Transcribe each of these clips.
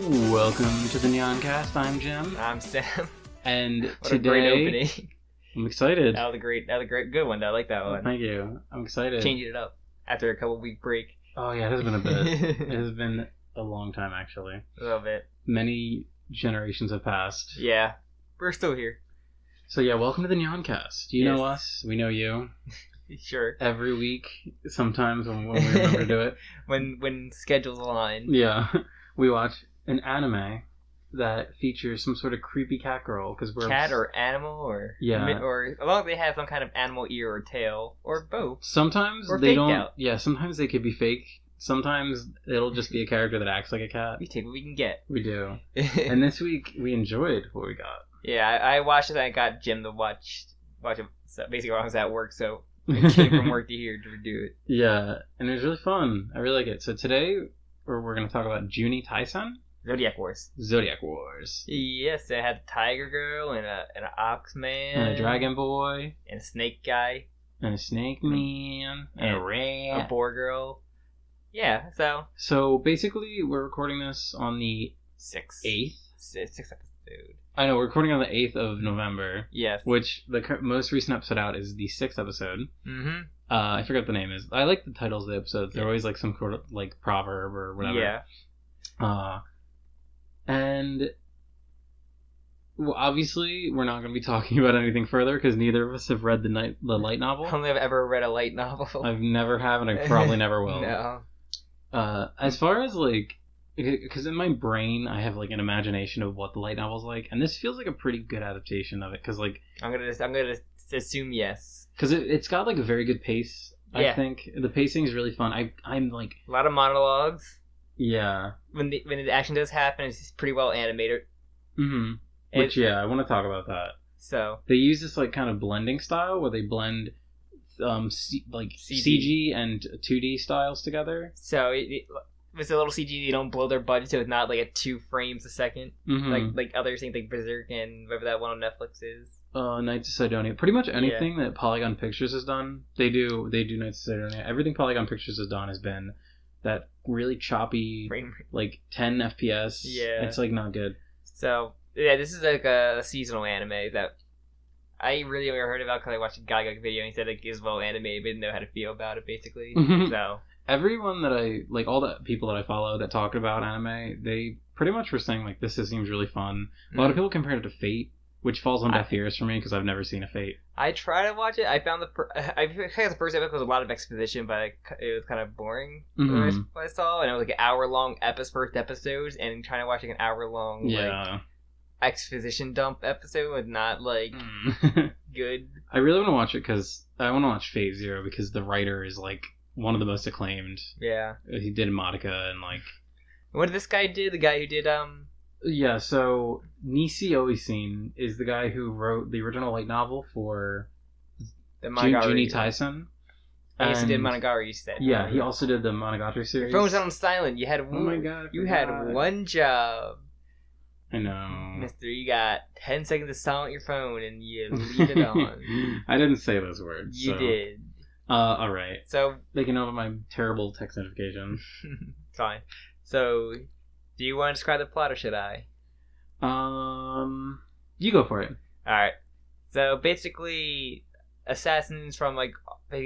Welcome to the Nyancast. I'm Jim. I'm Sam. And What today, a great opening. I'm excited. That was a great, good one. I like that one. Thank you. I'm excited. Changing it up after a couple week break. Oh yeah, it has been a bit. It has been a long time, actually. A little bit. Many generations have passed. Yeah, we're still here. So yeah, welcome to the Nyancast. You know us. We know you. Sure. Every week, sometimes when we remember to do it. When schedules align. Yeah, we watch an anime that features some sort of creepy cat girl because we're cat or animal or or as long as they have some kind of animal ear or tail or both. Sometimes or they don't. Out. Yeah, sometimes they could be fake. Sometimes it'll just be a character that acts like a cat. We take what we can get. We do. And this week we enjoyed what we got. Yeah, I watched it. I got Jim to watch it. So basically, while I was at work, so I came from work to here to do it. Yeah, and it was really fun. I really like it. So today we're going to talk about Juni Taisen. Zodiac Wars. Zodiac Wars. Yes, it had a tiger girl and an ox man. And a dragon boy. And a snake guy. And a snake man. And a rat. A boar girl. Yeah, so. So basically, we're recording this on the 8th. Sixth episode. I know, we're recording on the 8th of November. Yes. Which the most recent episode out is the 6th episode. Mm-hmm. I forget what the name is. I like the titles of the episodes. They're always like some sort of like proverb or whatever. Yeah. And well, obviously we're not going to be talking about anything further because neither of us have read the light novel. I don't think I've ever read a light novel. I've never have, and I probably never will. No. As far as like, because in my brain I have like an imagination of what the light novel's like, and this feels like a pretty good adaptation of it. Because like, I'm gonna assume yes. Because it's got like a very good pace. Yeah. I think the pacing is really fun. I'm like a lot of monologues. Yeah. When the action does happen, it's pretty well animated. Mm-hmm. Which, I want to talk about that. So they use this like kind of blending style where they blend CG and 2D styles together. So it's a little CG. You don't blow their budget, so it's not like at 2 frames a second, like other things like Berserk and whatever that one on Netflix is. Knights of Sidonia. Pretty much anything that Polygon Pictures has done, they do Knights of Sidonia. Everything Polygon Pictures has done has been that really choppy, like 10 FPS. Yeah, it's like not good. So yeah, this is like a seasonal anime that I really only heard about because I watched a Geiger video and he said it is well animated, but didn't know how to feel about it basically. So everyone that I like, all the people that I follow that talk about anime, they pretty much were saying like this seems really fun. A lot of people compared it to Fate, which falls on deaf ears for me because I've never seen a Fate. I tried to watch it. I found the first episode was a lot of exposition, but it was kind of boring. What I saw, and it was like an hour-long first episodes, and trying to watch like an hour-long like exposition dump episode was not like good. I really want to watch it because I want to watch Fate Zero because the writer is like one of the most acclaimed. Yeah, he did Madoka and like. What did this guy do? The guy who did Yeah, so Nisi Oisin is the guy who wrote the original light novel for the Juni Taisen. He also did Monogatari, you said. Yeah, he also did the Monogatari series. Your phone's on silent. You had you had one job. I know. Mister, you got 10 seconds to silent your phone and you leave it on. I didn't say those words. You did. Alright. So they can know my terrible text notification. Fine. So, do you want to describe the plot or should I? You go for it. Alright. So, basically, assassins from, like,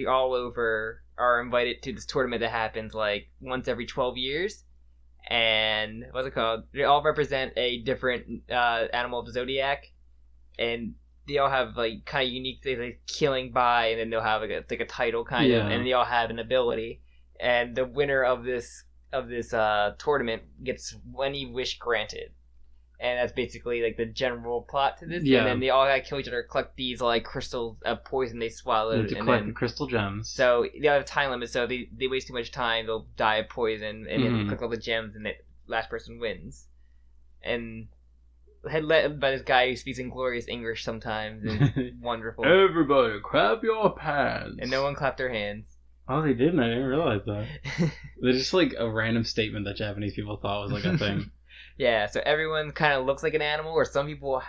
all over are invited to this tournament that happens, like, once every 12 years. And, what's it called? They all represent a different animal of the Zodiac. And they all have, like, kind of unique things, like killing by, and then they'll have, like, a title, kind of. And they all have an ability. And the winner of this tournament gets any wish granted, and that's basically like the general plot to this. And then they all gotta kill each other, collect these like crystals of poison they swallowed, and collect crystal gems. So they have a time limit, so they waste too much time, they'll die of poison, and then collect all the gems, and the last person wins. And led by this guy who speaks in glorious English sometimes, it's wonderful. Everybody, clap your pants. And no one clapped their hands. Oh, they didn't? I didn't realize that. They're just like a random statement that Japanese people thought was like a thing. Yeah, so everyone kind of looks like an animal, or some people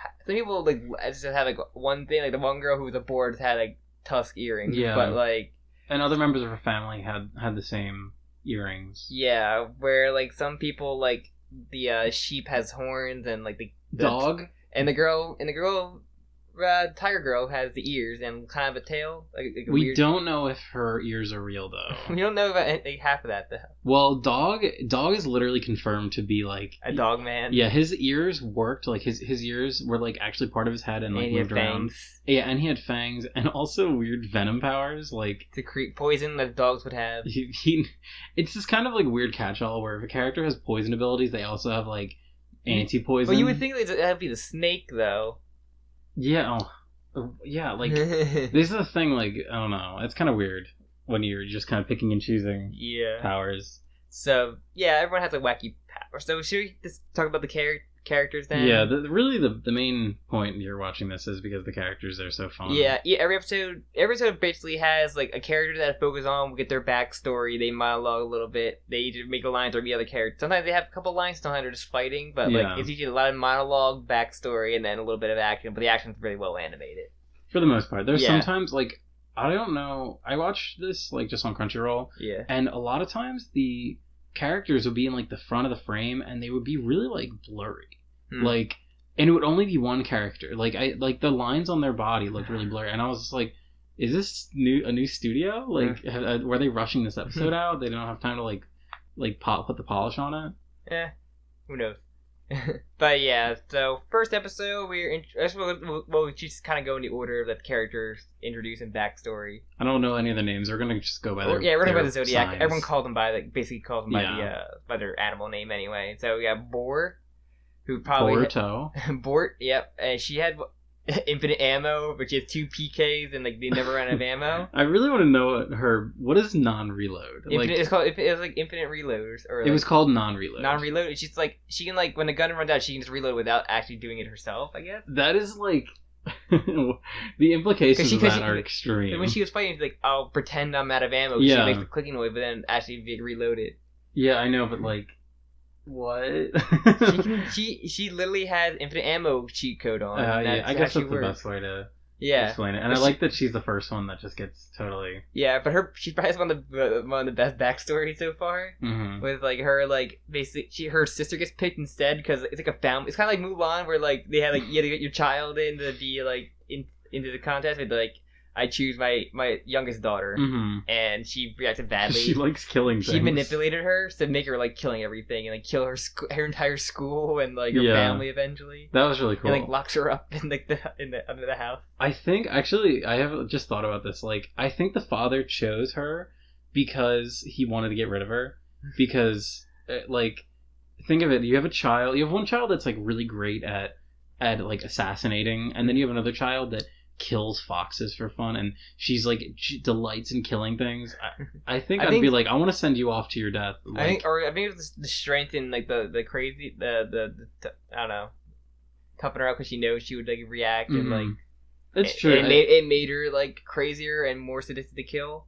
like just have like one thing, like the one girl who was a board had like tusk earrings. Yeah. But like, and other members of her family had the same earrings. Yeah, where like some people like the sheep has horns, and like the Dog. and the girl tiger girl has the ears and kind of a tail. Like a We weird... don't know if her ears are real though. We don't know about half of that though. Well, dog is literally confirmed to be like A dog man. Yeah, his ears worked. Like his ears were like actually part of his head and like moved around. Yeah, and he had fangs and also weird venom powers, like to create poison that dogs would have. It's this kind of like weird catch-all where if a character has poison abilities, they also have like anti-poison. Well, you would think that'd be the snake though. Yeah, yeah. Like this is the thing. Like I don't know. It's kind of weird when you're just kind of picking and choosing powers. So yeah, everyone has a wacky power. So should we just talk about the characters then? Yeah, really the main point you're watching this is because the characters are so fun. Yeah. Every episode basically has like a character that I focus on. We get their backstory. They monologue a little bit. They either make a line or be other characters. Sometimes they have a couple lines. Sometimes they're just fighting. But like it's usually a lot of monologue, backstory, and then a little bit of action. But the action's really well animated for the most part. There's sometimes like I don't know. I watched this like just on Crunchyroll. Yeah. And a lot of times the characters would be in like the front of the frame and they would be really like blurry. Like, and it would only be one character. Like the lines on their body looked really blurry, and I was just like, "Is this a new studio? Like, were they rushing this episode out? They don't have time to like put the polish on it." Yeah, who knows? But yeah, so first episode we just kind of go in the order that the characters introduce and backstory. I don't know any of the names. We're gonna just go by their we're gonna go by the Zodiac. signs. Everyone called them by basically calls them by their animal name anyway. So we got Boar. Who probably Boruto. Bort, yep. And she had infinite ammo, but she has 2 PKs and like they never ran out of ammo. I really want to know what is non-reload? It was like infinite reloads, or it was called non-reload. Non-reload. It's just like she can like when the gun runs out, she can just reload without actually doing it herself. I guess that is like the implications of that are extreme. When she was fighting, she's like, "I'll pretend I'm out of ammo." She makes the clicking noise, but then actually reload it. Yeah, I know, but like. What? she literally has infinite ammo cheat code on. Yeah, I guess that's the best way to explain it. And I like that she's the first one that just gets totally. Yeah, but she probably has one of the best backstories so far. Mm-hmm. With like her like basically her sister gets picked instead because it's like a family. It's kind of like Mulan where like they had like you had to get your child in to be like into the contest with like. I choose my youngest daughter, and she reacted badly. She likes killing things. She manipulated her to make her like killing everything and like kill her entire school and like her family eventually. That was really cool. And like locks her up in like under the house. I think actually I have just thought about this. Like I think the father chose her because he wanted to get rid of her. Because like think of it, you have a child. You have one child that's like really great at like assassinating, and then you have another child that kills foxes for fun, and she delights in killing things. I think I'd be like, I want to send you off to your death. Like, I think it was the strength in like the crazy the I don't know, toughing her out because she knows she would like react and like it's true. It made her like crazier and more sadistic to kill,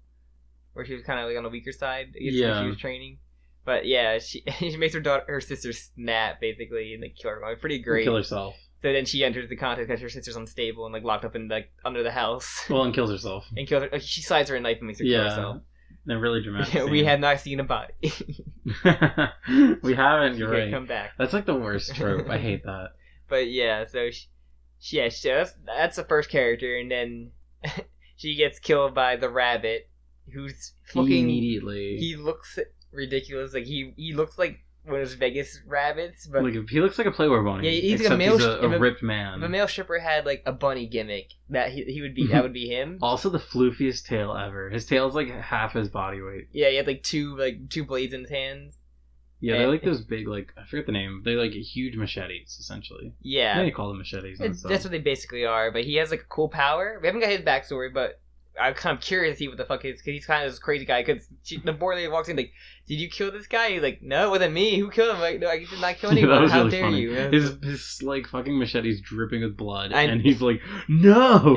where she was kind of like on the weaker side. When she was training. But yeah, she makes her sister snap basically and like kill her. Like, pretty great. Kill herself. So then she enters the contest because her sister's unstable and like locked up in like under the house. Well, and kills herself. And kills her. She slides her a knife and makes her kill herself. They're really dramatic. We have not seen a body. We haven't. You're right. Come back. That's like the worst trope. I hate that. But yeah, so that's the first character, and then she gets killed by the rabbit, who's fucking immediately. He looks ridiculous. Like he looks like one of those Vegas rabbits, but like he looks like a Playboy bunny. Yeah, he's like he's a ripped man. If a male stripper had like a bunny gimmick, that he would be, that would be him. Also, the floofiest tail ever. His tail is like half his body weight. Yeah, he had like two blades in his hands. Yeah, they're like those big, like I forget the name. They're like huge machetes, essentially. Yeah, I think you call them machetes. That's what they basically are. But he has like a cool power. We haven't got his backstory, but I'm kind of curious to see what the fuck is, because he's kind of this crazy guy. Because the boy lady walks in like, "Did you kill this guy?" He's like, "No, it wasn't me. Who killed him?" Like, "No, I did not kill anyone. How dare you?" His like fucking machete's dripping with blood, and he's like, "No,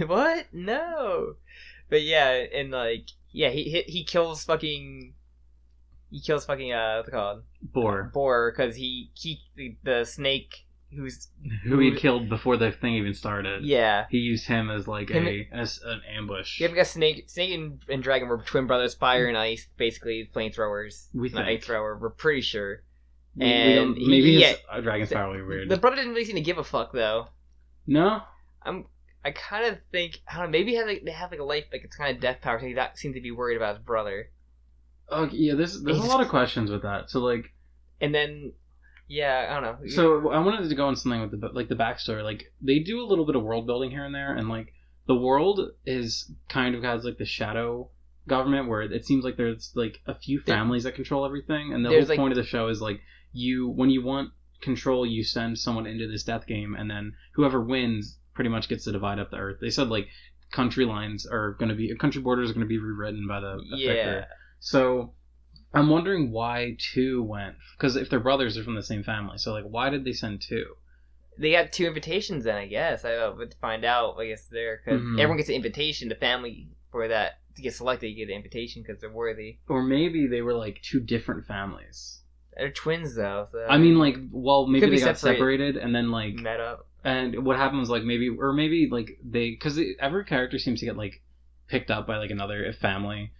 what? No." But yeah, and like he kills fucking. He kills fucking what's it called? Boar, because the snake. Who he killed before the thing even started. Yeah, he used him as like as an ambush. Yeah, because Snake and Dragon were twin brothers, fire and ice, basically flamethrowers. Not ice thrower. We're pretty sure. We don't, maybe his dragon's power will be weird. The brother didn't really seem to give a fuck though. No. I kind of think I don't know. Maybe they have like a life like it's kind of death power. So he seems to be worried about his brother. Oh yeah, there's a lot of questions with that. So like, and then yeah, I don't know. So I wanted to go on something with the backstory. Like they do a little bit of world building here and there, and like the world is kind of has like the shadow government where it seems like there's like a few families that control everything, and the whole point of the show is like when you want control, you send someone into this death game, and then whoever wins pretty much gets to divide up the earth. They said like country borders are going to be rewritten by the victor. So I'm wondering why 2 went, because if they're brothers, they're from the same family. So like, why did they send 2? They got 2 invitations then, I guess. I would find out. I guess there because everyone gets an invitation. The family for that to get selected, you get an invitation because they're worthy. Or maybe they were like 2 different families. They're twins though. So I mean, like, well, maybe they got separated and then like met up. And what happened was like maybe like because every character seems to get like picked up by like another family,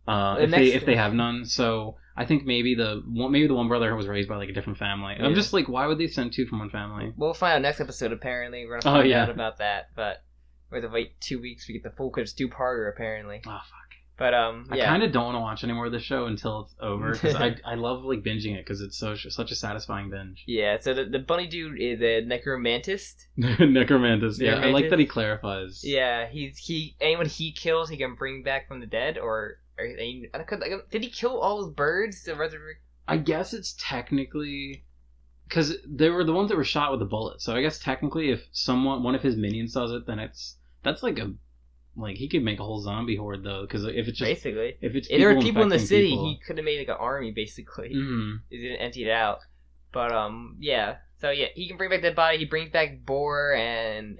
if they have none. So I think maybe the one brother was raised by like a different family. Yeah. I'm just like, why would they send 2 from one family? We'll find out next episode. Apparently, we're gonna find out about that. But we have to wait 2 weeks to get the full because it's 2-parter apparently. Oh fuck. But I kind of don't want to watch any more of this show until it's over because I love like binging it because it's such a satisfying binge. Yeah. So the bunny dude is a necromantist. Necromantist. Yeah, I like that he clarifies. Yeah, anyone he kills he can bring back from the dead did he kill all those birds to resurrect? I guess it's technically because they were the ones that were shot with a bullet. So I guess technically if one of his minions does it, then that's like he could make a whole zombie horde though, because if it's just if there were people in the city, he could have made like an army basically. Mm-hmm. He didn't empty it out, but yeah. So yeah, he can bring back that body. He brings back Boar and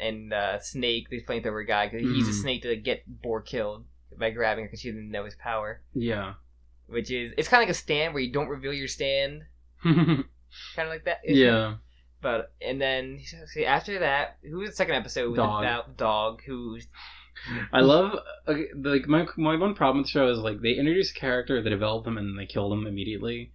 Snake, the flamethrower guy, because he used a snake to get Boar killed by grabbing her because she didn't know his power. Yeah, which is it's kind of like a stand where you don't reveal your stand, kind of like that. Yeah. But and then see, after that, who was the second episode? About Dog, who's I love like my one problem with the show is like they introduce a character, they develop them, and they kill them immediately.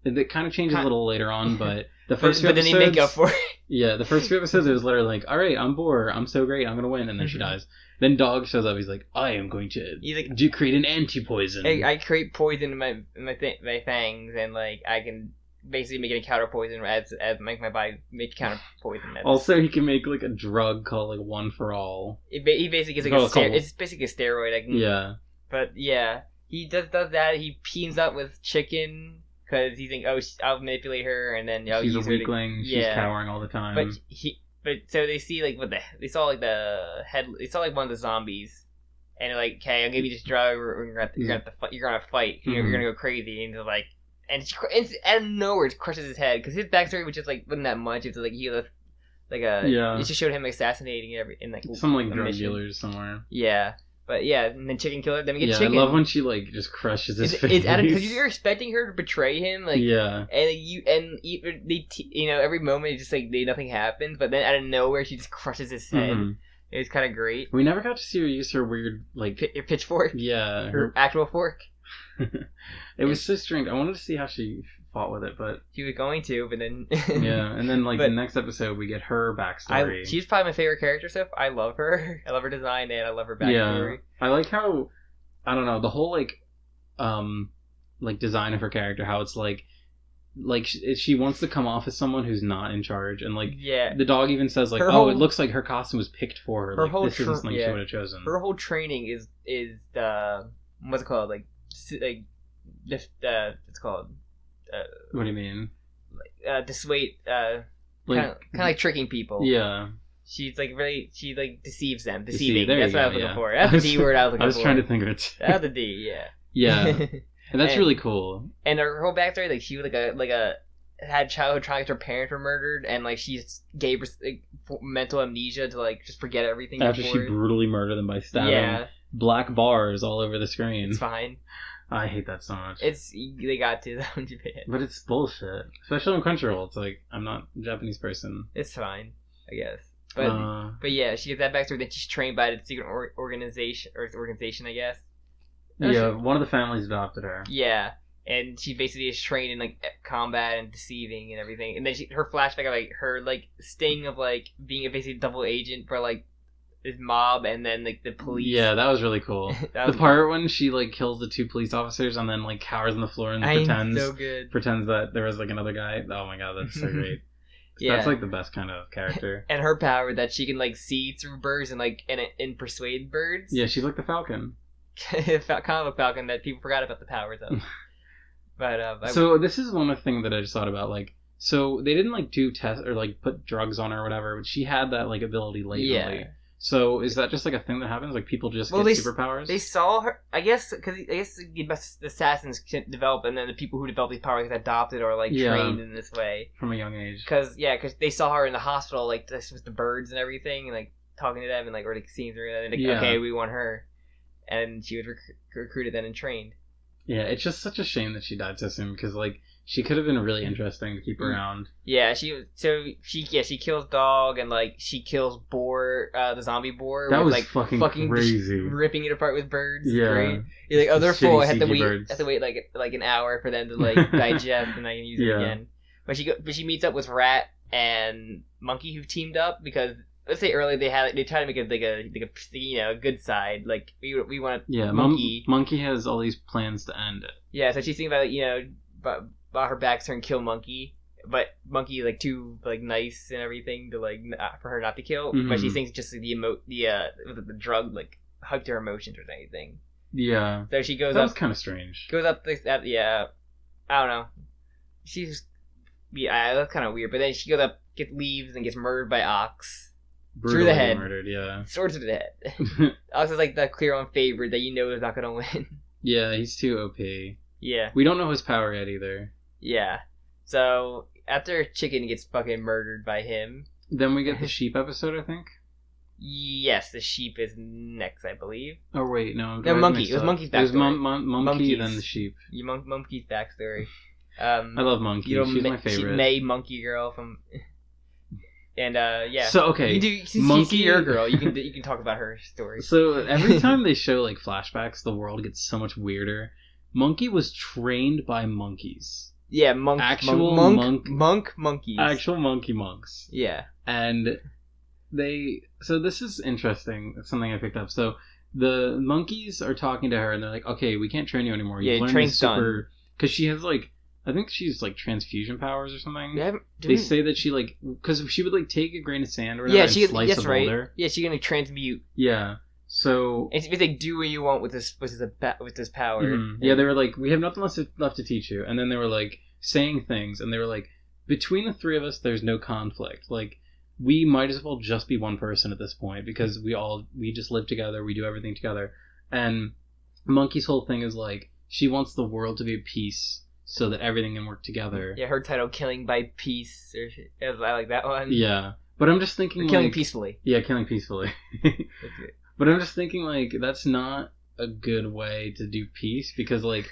It kind of changes a little later on, but the first few episodes, then they make up for it. Yeah, the first few episodes it was literally like, all right, I'm Boar, I'm so great, I'm gonna win, and then she dies. Then Dog shows up, he's like, I am going to create an anti-poison. I create poison in my fangs, and like I can basically make it a counter poison as make my body make counter poison. Also, he can make like a drug called like One for All. He basically gets like it's basically a steroid. Yeah. But yeah, he does that. He teams up with Chicken because he's like, I'll manipulate her, and then she's a weakling. She's cowering all the time. But so they see like they saw like they saw like one of the zombies. And they're like, okay, I'll give you this drug. You're gonna fight. You're gonna go crazy. And they're like, and out of nowhere, it crushes his head because his backstory was just like wasn't that much. It's like it just showed him assassinating in like some like drug dealers somewhere. Yeah, but yeah, and then Chicken killer. Then we get Chicken. I love when she like just crushes his face. Because you're expecting her to betray him, like and every moment it's just like nothing happens, but then out of nowhere she just crushes his head. Mm-hmm. It was kind of great. We never got to see her use her weird like pitchfork. Yeah, her actual fork. It was so strange. I wanted to see how she fought with it, but she was going to, but then yeah, and then like the next episode we get her backstory. She's probably my favorite character. So I love her. I love her design and I love her backstory. Yeah, I like how I don't know the whole like design of her character. How it's like she wants to come off as someone who's not in charge, and like the dog even says like, it looks like her costume was picked for her. Like, this isn't something she would have chosen. Her whole training is what's it called it's called. What do you mean? Dissuade. Kind of like tricking people. Yeah. She's like she like deceives them. Deceiving. That's what I was looking for. That's the D word I was looking for. I was trying to think of it. That's the D. Yeah. Yeah. And that's really cool. And her whole backstory, like she was had childhood trauma because her parents were murdered, and like she gave her mental amnesia to like just forget everything after she brutally murdered them by stabbing black bars all over the screen. It's fine. I hate that so much. They got to that one too bad. But it's bullshit, especially on Crunchyroll. It's like I'm not a Japanese person. It's fine, I guess. But yeah, she gets that backstory. Then she's trained by the secret organization, I guess. Yeah, one of the families adopted her. Yeah, and she basically is trained in like combat and deceiving and everything. And then her flashback of like her like sting of like being a basically double agent for like this mob and then like the police. Yeah, that was really cool. The part when she like kills the 2 police officers and then like cowers on the floor and pretends that there was like another guy. Oh my god, that's so great. Yeah. That's like the best kind of character. And her power that she can like see through birds and like and persuade birds. Yeah, she's like the Falcon. Kind of a Falcon that people forgot about the powers of. But so this is one thing that I just thought about. Like, so they didn't like do tests or like put drugs on her or whatever, but she had that like ability latently. Yeah. So is that just like a thing that happens? Like people just get superpowers? They saw her, I guess, because the best assassins develop, and then the people who develop these powers get adopted or like trained in this way from a young age. Because they saw her in the hospital, like this with the birds and everything, and like talking to them and like already seeing her, and like okay, we want her, and she was recruited then and trained. Yeah, it's just such a shame that she died so soon because like she could have been really interesting to keep around. Yeah, she kills Dog and like she kills Boar, the zombie Boar. That was like fucking crazy, ripping it apart with birds. Yeah, great. You're like, oh, they're full. I have to wait like an hour for them to like digest and I can use it again. But she meets up with Rat and Monkey who teamed up because. Let's say earlier they try to make it like a good side, like we want Monkey. Monkey has all these plans to end it. Yeah, so she's thinking about about her backstory and kill Monkey, but Monkey is like too like nice and everything to like for her not to kill. Mm-hmm. But she thinks just like, the drug like hugged her emotions or anything. Yeah. So she goes that up. Was kind of strange. Goes up I don't know. That's kind of weird. But then she goes up, leaves, and gets murdered by Ox. Brutally through the head. Murdered, yeah. Sword to the head. Ox is like the clear on favorite that you know is not gonna win. Yeah, he's too OP. Yeah. We don't know his power yet either. Yeah. So after Chicken gets fucking murdered by him, then we get the sheep episode, I think. Yes, the sheep is next, I believe. Oh wait, no. Monkey. It was Monkey's backstory. It was Monkey, then the sheep. Monkey's backstory. I love Monkey. She's my favorite. May Monkey Girl from. And yeah. So okay, Monkey, your girl. You can talk about her story. So every time they show like flashbacks, the world gets so much weirder. Monkey was trained by monkeys. Yeah, monkeys. Actual monkey monks. Yeah. And so this is interesting. It's something I picked up. So the monkeys are talking to her, and they're like, "Okay, we can't train you anymore. You learned this super." Because she has like. I think she's like transfusion powers or something. Yeah, they say that she like because she would like take a grain of sand or whatever and slice a boulder. Right. Yeah, she can like transmute. Yeah, so it's like do what you want with this power. Mm-hmm. Yeah, they were like, we have nothing left to teach you, and then they were like saying things, and they were like, between the 3 of us, there's no conflict. Like we might as well just be one person at this point because we just live together, we do everything together, and Monkey's whole thing is like she wants the world to be at peace. So that everything can work together. Yeah, her title, Killing by Peace. I like that one. Yeah. But I'm just thinking killing peacefully. Yeah, killing peacefully. But I'm just thinking, like, that's not a good way to do peace. Because, like,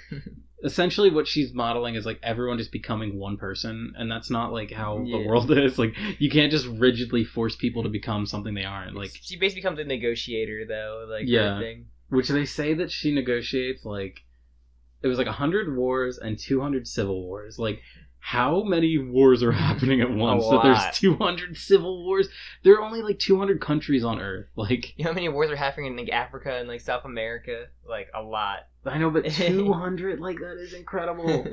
essentially what she's modeling is, like, everyone just becoming one person. And that's not, like, how the world is. Like, you can't just rigidly force people to become something they aren't. Like she basically becomes a negotiator, though. Like, which they say that she negotiates, like... It was like 100 wars and 200 civil wars. Like, how many wars are happening at once that there's 200 civil wars? There are only like 200 countries on Earth. Like, you know how many wars are happening in like Africa and like South America? Like a lot. I know, but 200, like that is incredible.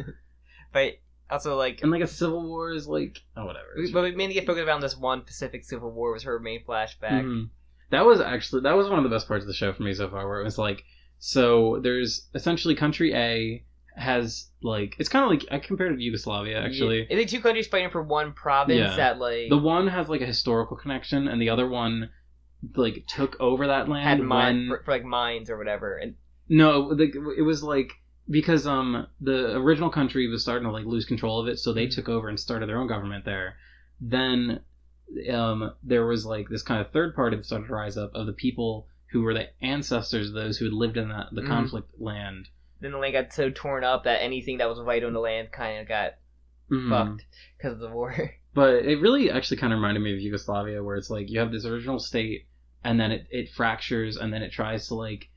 But also like, and like a civil war is like, oh whatever. But we mainly get focused around this one Pacific Civil War was her main flashback. Mm-hmm. That was one of the best parts of the show for me so far, where it was like. So there's essentially country A has like it's kind of like I compared it to Yugoslavia actually. Yeah. It's like 2 countries fighting for one province that like the one has like a historical connection and the other one like took over that land for like mines or whatever. And no, it was like because the original country was starting to like lose control of it, so they took over and started their own government there. Then there was like this kind of third party that started to rise up of the people who were the ancestors of those who had lived in the conflict land. Then the land got so torn up that anything that was vital in the land kind of got fucked because of the war. But it really actually kind of reminded me of Yugoslavia, where it's like you have this original state, and then it fractures, and then it tries to like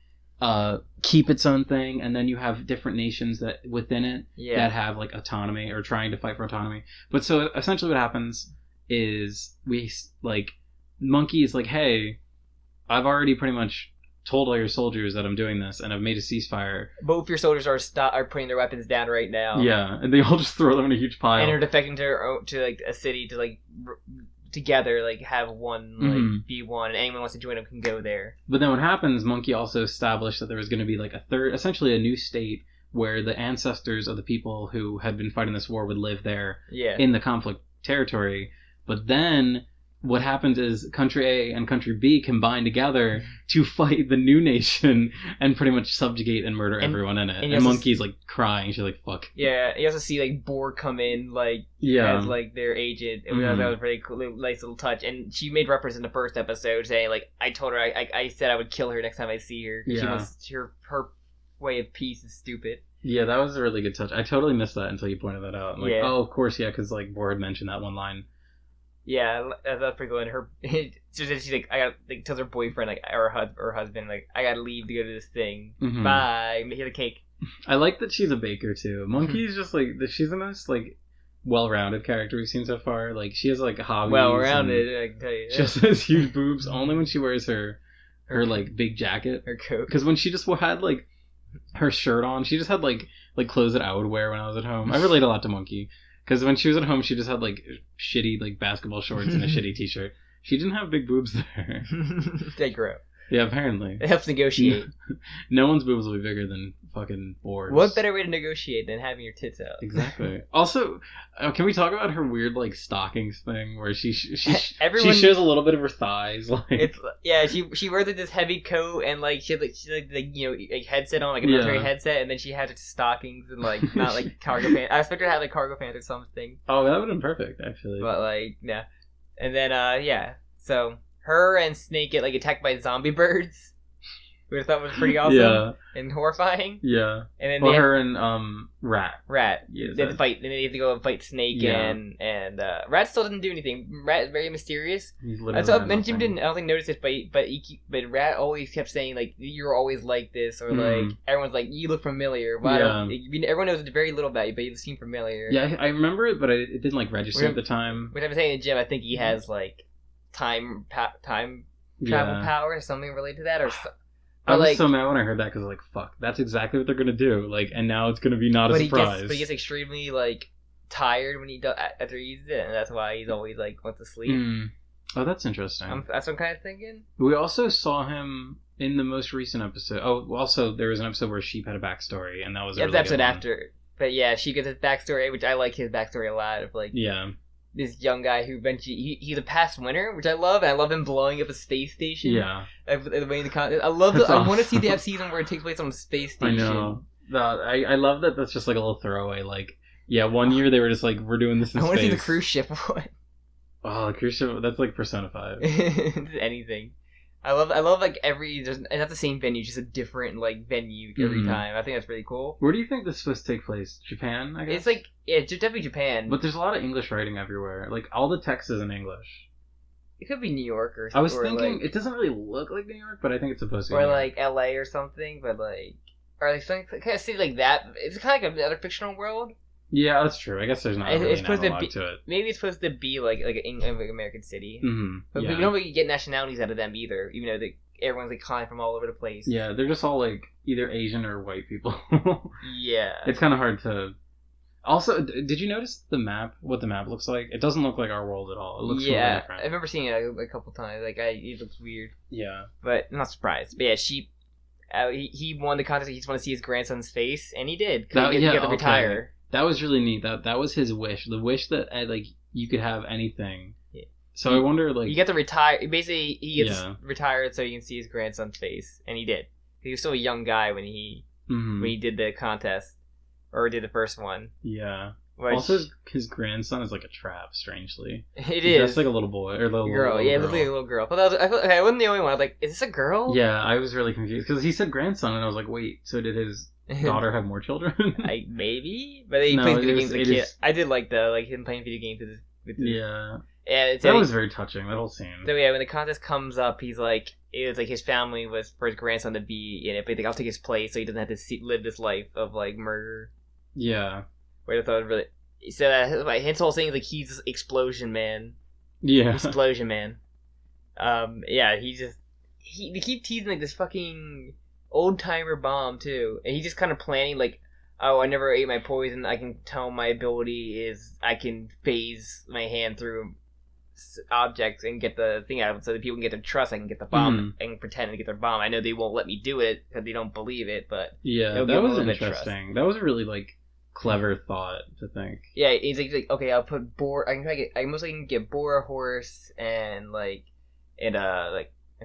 keep its own thing, and then you have different nations that within it that have like autonomy or trying to fight for autonomy. But so essentially, what happens is Monkey is like, hey, I've already pretty much told all your soldiers that I'm doing this, and I've made a ceasefire. Both your soldiers are putting their weapons down right now. Yeah, and they all just throw them in a huge pile. And they're defecting to like a city to like together like have one like be one, and anyone wants to join them can go there. But then what happens? Monkey also established that there was going to be like a third, essentially a new state where the ancestors of the people who had been fighting this war would live there in the conflict territory. But then what happens is Country A and Country B combine together to fight the new nation and pretty much subjugate and murder everyone in it. And Monkey's like crying. She's like, fuck. Yeah, you also see like Borg come in like as like their agent. That was a pretty cool, nice little touch. And she made reference in the first episode saying like, I told her I said I would kill her next time I see her. She wants her way of peace is stupid. Yeah, that was a really good touch. I totally missed that until you pointed that out. I'm like, oh, of course, because like Borg mentioned that one line. Yeah, that's pretty cool. And her, she's like, I got like tells her boyfriend like or her husband like, I gotta leave to go to this thing. Bye. Here's a cake. I like that she's a baker too. Monkey's just like she's the most like well-rounded character we've seen so far. Like she has like hobbies. Well-rounded, I can tell you. She just has huge boobs only when she wears her like big jacket, her coat. Because when she just had like her shirt on, she just had like clothes that I would wear when I was at home. I relate a lot to Monkey. Because when she was at home, she just had, like, shitty, like, basketball shorts and a shitty t-shirt. She didn't have big boobs there. They grow. Yeah, apparently. It helps negotiate. No one's boobs will be bigger than fucking Borg's. What better way to negotiate than having your tits out? Exactly. Also, can we talk about her weird, like, stockings thing where she shows a little bit of her thighs? Like, she wears like this heavy coat and like she like you know like headset on, like a military headset, and then she has stockings and like not like cargo pants. I expect her to have like cargo pants or something. Oh, that would have been perfect actually. But like yeah, and then so her and Snake get like attacked by zombie birds, which I thought was pretty awesome and horrifying. Yeah. And then her and Rat. Yeah, they have to fight. Then they have to go and fight Snake and Rat still doesn't do anything. Rat is very mysterious. He's literally and Jim didn't. I don't think notice it, but Rat always kept saying like you're always like this, or like everyone's like you look familiar. Everyone knows very little about you, but you seem familiar. Yeah, I remember it, but it didn't like register at the time. Which I was saying to Jim, I think he has like time travel power or something related to that, or. I was so mad when I heard that because like fuck, that's exactly what they're gonna do. Like, and now it's gonna be not a surprise. But he gets extremely like tired when he does after he uses it, and that's why he's always like wants to sleep. Oh, that's interesting. That's what I'm kind of thinking. We also saw him in the most recent episode. Oh, also there was an episode where Sheep had a backstory, and that was a really the episode good one. after. But yeah, Sheep gets his backstory, which I like his backstory a lot. Of like this young guy who eventually he's a past winner, which I love, and I love him blowing up a space station. Yeah, I love it. I want to see the season where it takes place on a space station. I know. I love that. That's just like a little throwaway. Like, 1 year they were just like, we're doing this in space. I want to see the cruise ship one. Oh, the cruise ship. That's like Persona 5. Anything. I love like it's not the same venue, just a different like venue every time. I think that's really cool. Where do you think this is supposed to take place? Japan, I guess? It's like, it's definitely Japan. But there's a lot of English writing everywhere. Like, all the text is in English. It could be New York or something. I was thinking, like, it doesn't really look like New York, but I think it's supposed to be Or like LA or something, but like, or like something kind of city like that. It's kind of like another fictional world. Yeah, that's true. I guess there's not really an analog to it. Maybe it's supposed to be like an American city. But we don't really get nationalities out of them either, even though everyone's like calling from all over the place. Yeah, they're just all like either Asian or white people. Yeah. It's kind of hard to... Also, did you notice the map? What the map looks like? It doesn't look like our world at all. It looks really different. I remember seeing it a couple times. Like, it looks weird. Yeah. But I'm not surprised. But yeah, Sheep... he won the contest. He just wanted to see his grandson's face, and he did. He got to retire. That was really neat. That was his wish. The wish that like you could have anything. Yeah. So I wonder, like, you get to retire. Basically, he gets retired so you can see his grandson's face, and he did. He was still a young guy when he did the contest or did the first one. Yeah. Also, his grandson is like a trap. Strangely, it is. That's like a little boy or a little girl. Little yeah, girl. it looked like a little girl. But I wasn't the only one. I was like, "Is this a girl?" Yeah, I was really confused because he said grandson, and I was like, "Wait, so did his daughter have more children?" Maybe, but he plays video games with a kid. I did like him playing video games with his. That was very touching. That whole scene. So yeah, when the contest comes up, he's like, it was like his family was for his grandson to be in it, but I'll take his place so he doesn't have to live this life of like murder. Yeah. Wait, I thought it really. So that like his whole thing is like he's this explosion man. Yeah. Explosion man. Yeah, they keep teasing like this fucking old timer bomb too, and he's just kind of planning like, oh, I never ate my poison. I can tell my ability is I can phase my hand through objects and get the thing out of it, so that people can get their trust. I can get the bomb and pretend to get their bomb. I know they won't let me do it because they don't believe it, but yeah, that was interesting. That was a really like clever thought to think. Yeah, he's like okay, I'll put boar. I can get boar, a horse, and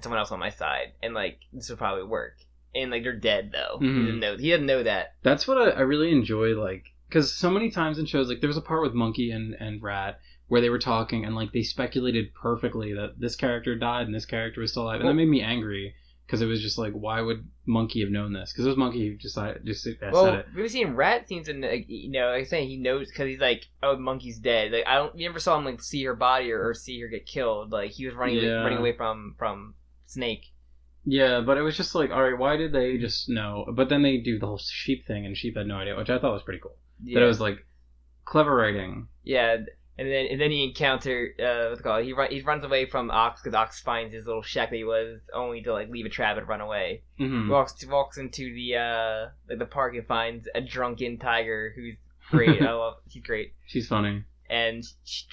someone else on my side, and like this would probably work. And like they're dead though. He didn't know that. That's what I really enjoy, like, because so many times in shows, like there was a part with Monkey and Rat where they were talking and like they speculated perfectly that this character died and this character was still alive, and that made me angry because it was just like, why would Monkey have known this? Because it was Monkey who just said it. We've seen Rat seems to like, like I say he knows because he's like, oh, Monkey's dead. Like you never saw him like see her body or see her get killed. Like he was running away from Snake. Yeah, but it was just like, all right, why did they just know? But then they do the whole sheep thing, and Sheep had no idea, which I thought was pretty cool. Yeah. That it was like clever writing. Yeah, and then he encountered what's it called? He runs away from Ox because Ox finds his little shack that he was only to like leave a trap and run away. Mm-hmm. Walks into the park and finds a drunken tiger who's great. She's great. She's funny. And she's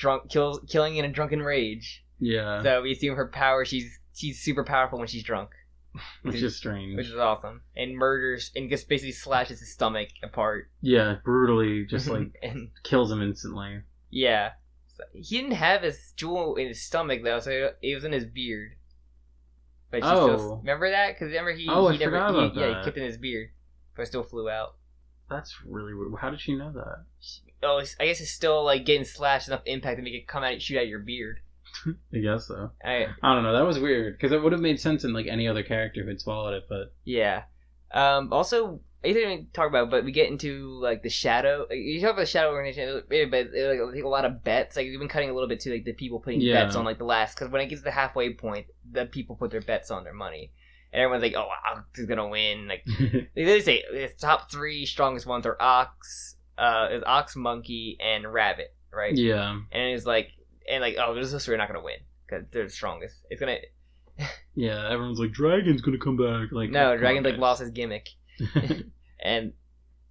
killing in a drunken rage. Yeah. So we assume her power. She's super powerful when she's drunk. Which is strange. Which is awesome. And murders, and just basically slashes his stomach apart. Yeah, brutally, just like, and kills him instantly. Yeah. So he didn't have his jewel in his stomach, though, so it was in his beard. But still, remember that? Because remember he forgot about that. Yeah, he kept it in his beard, but it still flew out. That's really weird. How did she know that? I guess it's still, like, getting slashed enough impact to make it come out and shoot out your beard. I guess so. I don't know. That was weird because it would have made sense in like any other character who had swallowed it, but yeah. Also, I didn't talk about, but we get into like the shadow. You talk about the shadow organization, but like a lot of bets. Like we've been cutting a little bit to like the people putting bets on like the last, because when it gets to the halfway point, the people put their bets on their money, and everyone's like, "Oh, Ox is gonna win." Like they say, the top 3 strongest ones are Ox, Monkey, and Rabbit, right? Yeah. And it's like. And like, oh, this is we're not gonna win because they're the strongest. It's gonna. Yeah, everyone's like, Dragon's gonna come back. Like, no, Dragon's like lost his gimmick.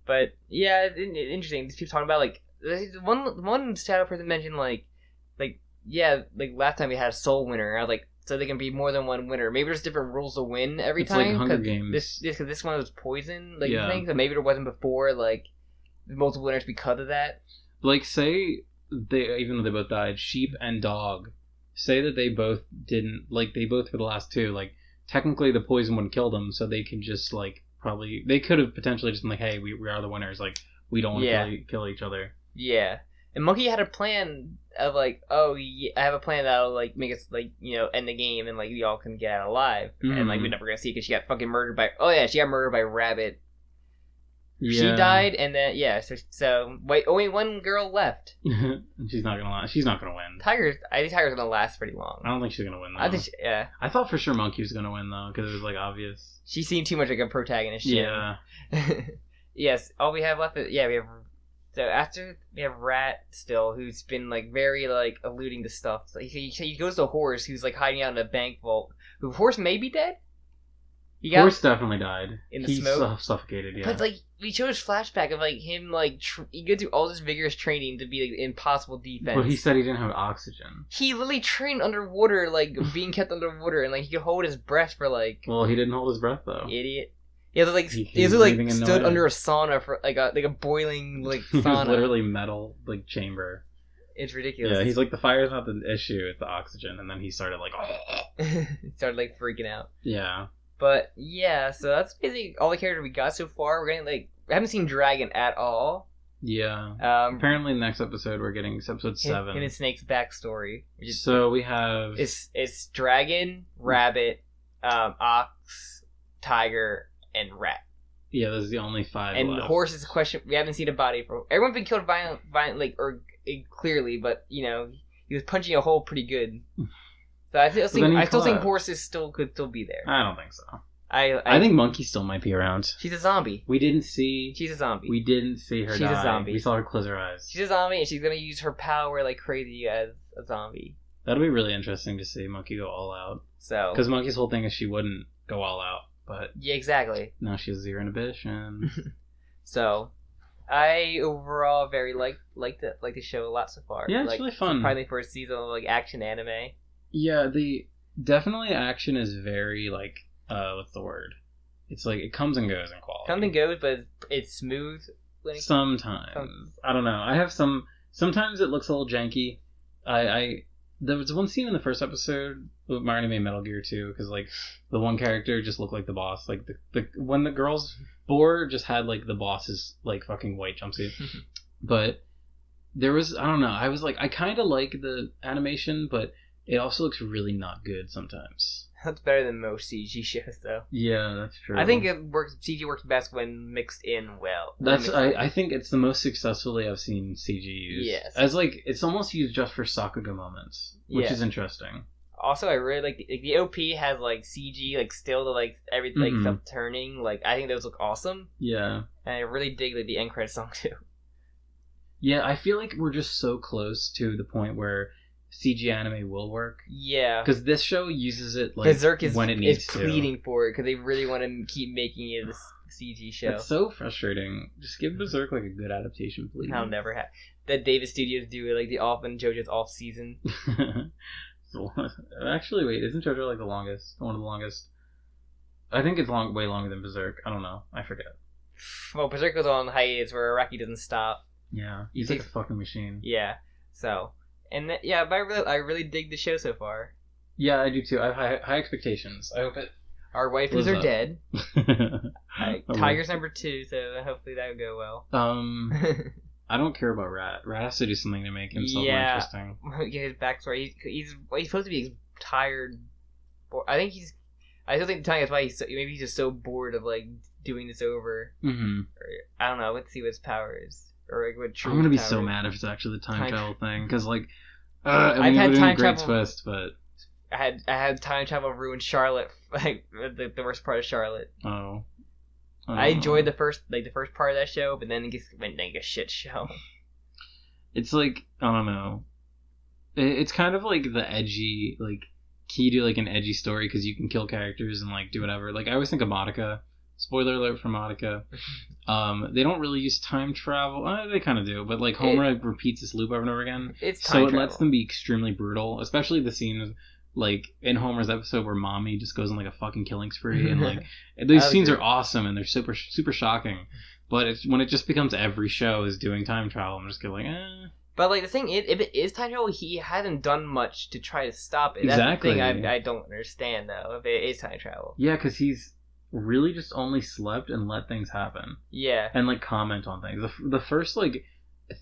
But yeah, interesting. These people talking about like one shadow person mentioned like last time we had a soul winner. I was like, so they can be more than one winner. Maybe there's different rules to win every time. Like Hunger Games. This one was poison. Like you think, so maybe there wasn't before like multiple winners because of that. Like say. Even though they both died, Sheep and Dog, say that they both didn't, like, they both were the last 2, like, technically the poison wouldn't kill them, so they can just, like, probably, they could have potentially just been like, hey, we are the winners, like, we don't want to kill each other. Yeah. And Monkey had a plan of, like, I have a plan that'll, like, make us, like, end the game, and, like, we all can get out alive. Mm-hmm. And, like, we're never gonna see it because she got fucking murdered by, she got murdered by Rabbit. Yeah. She died, and then so wait, only one girl left. She's not gonna win. I think Tiger's gonna last pretty long. I don't think she's gonna win though. I think I thought for sure Monkey was gonna win though because it was like obvious. She seemed too much like a protagonist. Yeah. Yes. All we have left is we have. So after we have Rat still, who's been like very like alluding to stuff. So he goes to Horse, who's like hiding out in a bank vault. Who Horse may be dead. Horse definitely died. In the smoke? He suffocated, yeah. But, like, we showed his flashback of, like, him, like, he goes through all this vigorous training to be, like, impossible defense. But he said he didn't have oxygen. He literally trained underwater, like, being kept underwater, and, like, he could hold his breath for, like... Well, he didn't hold his breath, though. Idiot. He stood under a sauna for, like a boiling, like, sauna. It was literally metal, like, chamber. It's ridiculous. Yeah, he's like, the fire's not the issue, it's the oxygen, and then he started, like... He started, like, freaking out. Yeah. But yeah, so that's basically all the characters we got so far. We're getting we haven't seen Dragon at all. Yeah. Apparently, next episode we're getting episode 7. And Snake's backstory. So we have it's Dragon, Rabbit, Ox, Tiger, and Rat. Yeah, those are the only 5. And left. Horse is a question. We haven't seen a body for. Everyone's been killed violently or clearly, but he he was punching a hole pretty good. So I still think horses could still be there. I don't think so. I think Monkey still might be around. She's a zombie. She's a zombie. We didn't see her die. She's a zombie. We saw her close her eyes. She's a zombie, and she's gonna use her power like crazy as a zombie. That'll be really interesting to see Monkey go all out. So, because Monkey's whole thing is she wouldn't go all out, but yeah, exactly. Now she has zero inhibition. So, I overall very like the show a lot so far. Yeah, it's really fun. Probably the first season of like action anime. Yeah, definitely action is very like what's the word? It's like it comes and goes in quality. Comes and goes, but it's smooth. Sometimes I don't know. I have some. Sometimes it looks a little janky. There was one scene in the first episode that reminded me of Metal Gear 2 because like the one character just looked like the boss. Like when the girls Boar just had like the boss's like fucking white jumpsuit, but there was I don't know. I was like I kind of like the animation, but it also looks really not good sometimes. That's better than most CG shows, though. Yeah, that's true. I think CG works best when mixed in well. I think it's the most successfully I've seen CG used. Yes. As like it's almost used just for Sakuga moments, which is interesting. Also, I really like the OP has like CG like still to like everything like stuff turning. Like I think those look awesome. Yeah. And I really dig like the end credit song too. Yeah, I feel like we're just so close to the point where CG anime will work. Yeah. Because this show uses it like Berserk when it needs to. Is pleading for it because they really want to keep making it a CG show. It's so frustrating. Just give Berserk like a good adaptation, please. I'll never have that. David Studios do it like the off and JoJo's off season. Actually, wait, isn't JoJo like the longest? One of the longest? I think it's way longer than Berserk. I don't know. I forget. Well, Berserk goes on hiatus where Araki doesn't stop. Yeah, he's like a fucking machine. Yeah. So. And but I really dig the show so far. Yeah, I do too. I have high expectations. I hope it. Our waifus are dead. Tiger's number 2, so hopefully that will go well. I don't care about Rat. Rat has to do something to make himself more interesting. Yeah, his backstory. He's supposed to be tired. I still think that's why maybe he's just so bored of like doing this over. Mm-hmm. Or, I don't know. Let's see what his power is. Or like what I'm gonna be so mad if it's actually the time travel thing because like I've had time travel twist, but I had time travel ruin Charlotte, like the worst part of Charlotte. Oh. I enjoyed the first part of that show, but then it went like a shit show. It's like I don't know. It's kind of like the edgy like key to like an edgy story because you can kill characters and like do whatever. Like I always think of Madoka. Spoiler alert for Madoka. They don't really use time travel. They kind of do, but like Homer repeats this loop over and over again. So it lets them be extremely brutal, especially the scenes like in Homer's episode where Mommy just goes on like a fucking killing spree, and like these scenes are awesome and they're super super shocking. But it's when it just becomes every show is doing time travel, I'm just going But like the thing is, if it is time travel, he hasn't done much to try to stop it. Exactly. That's the thing I don't understand though. If it is time travel, yeah, because he's really just only slept and let things happen. Yeah. And like comment on things. The first like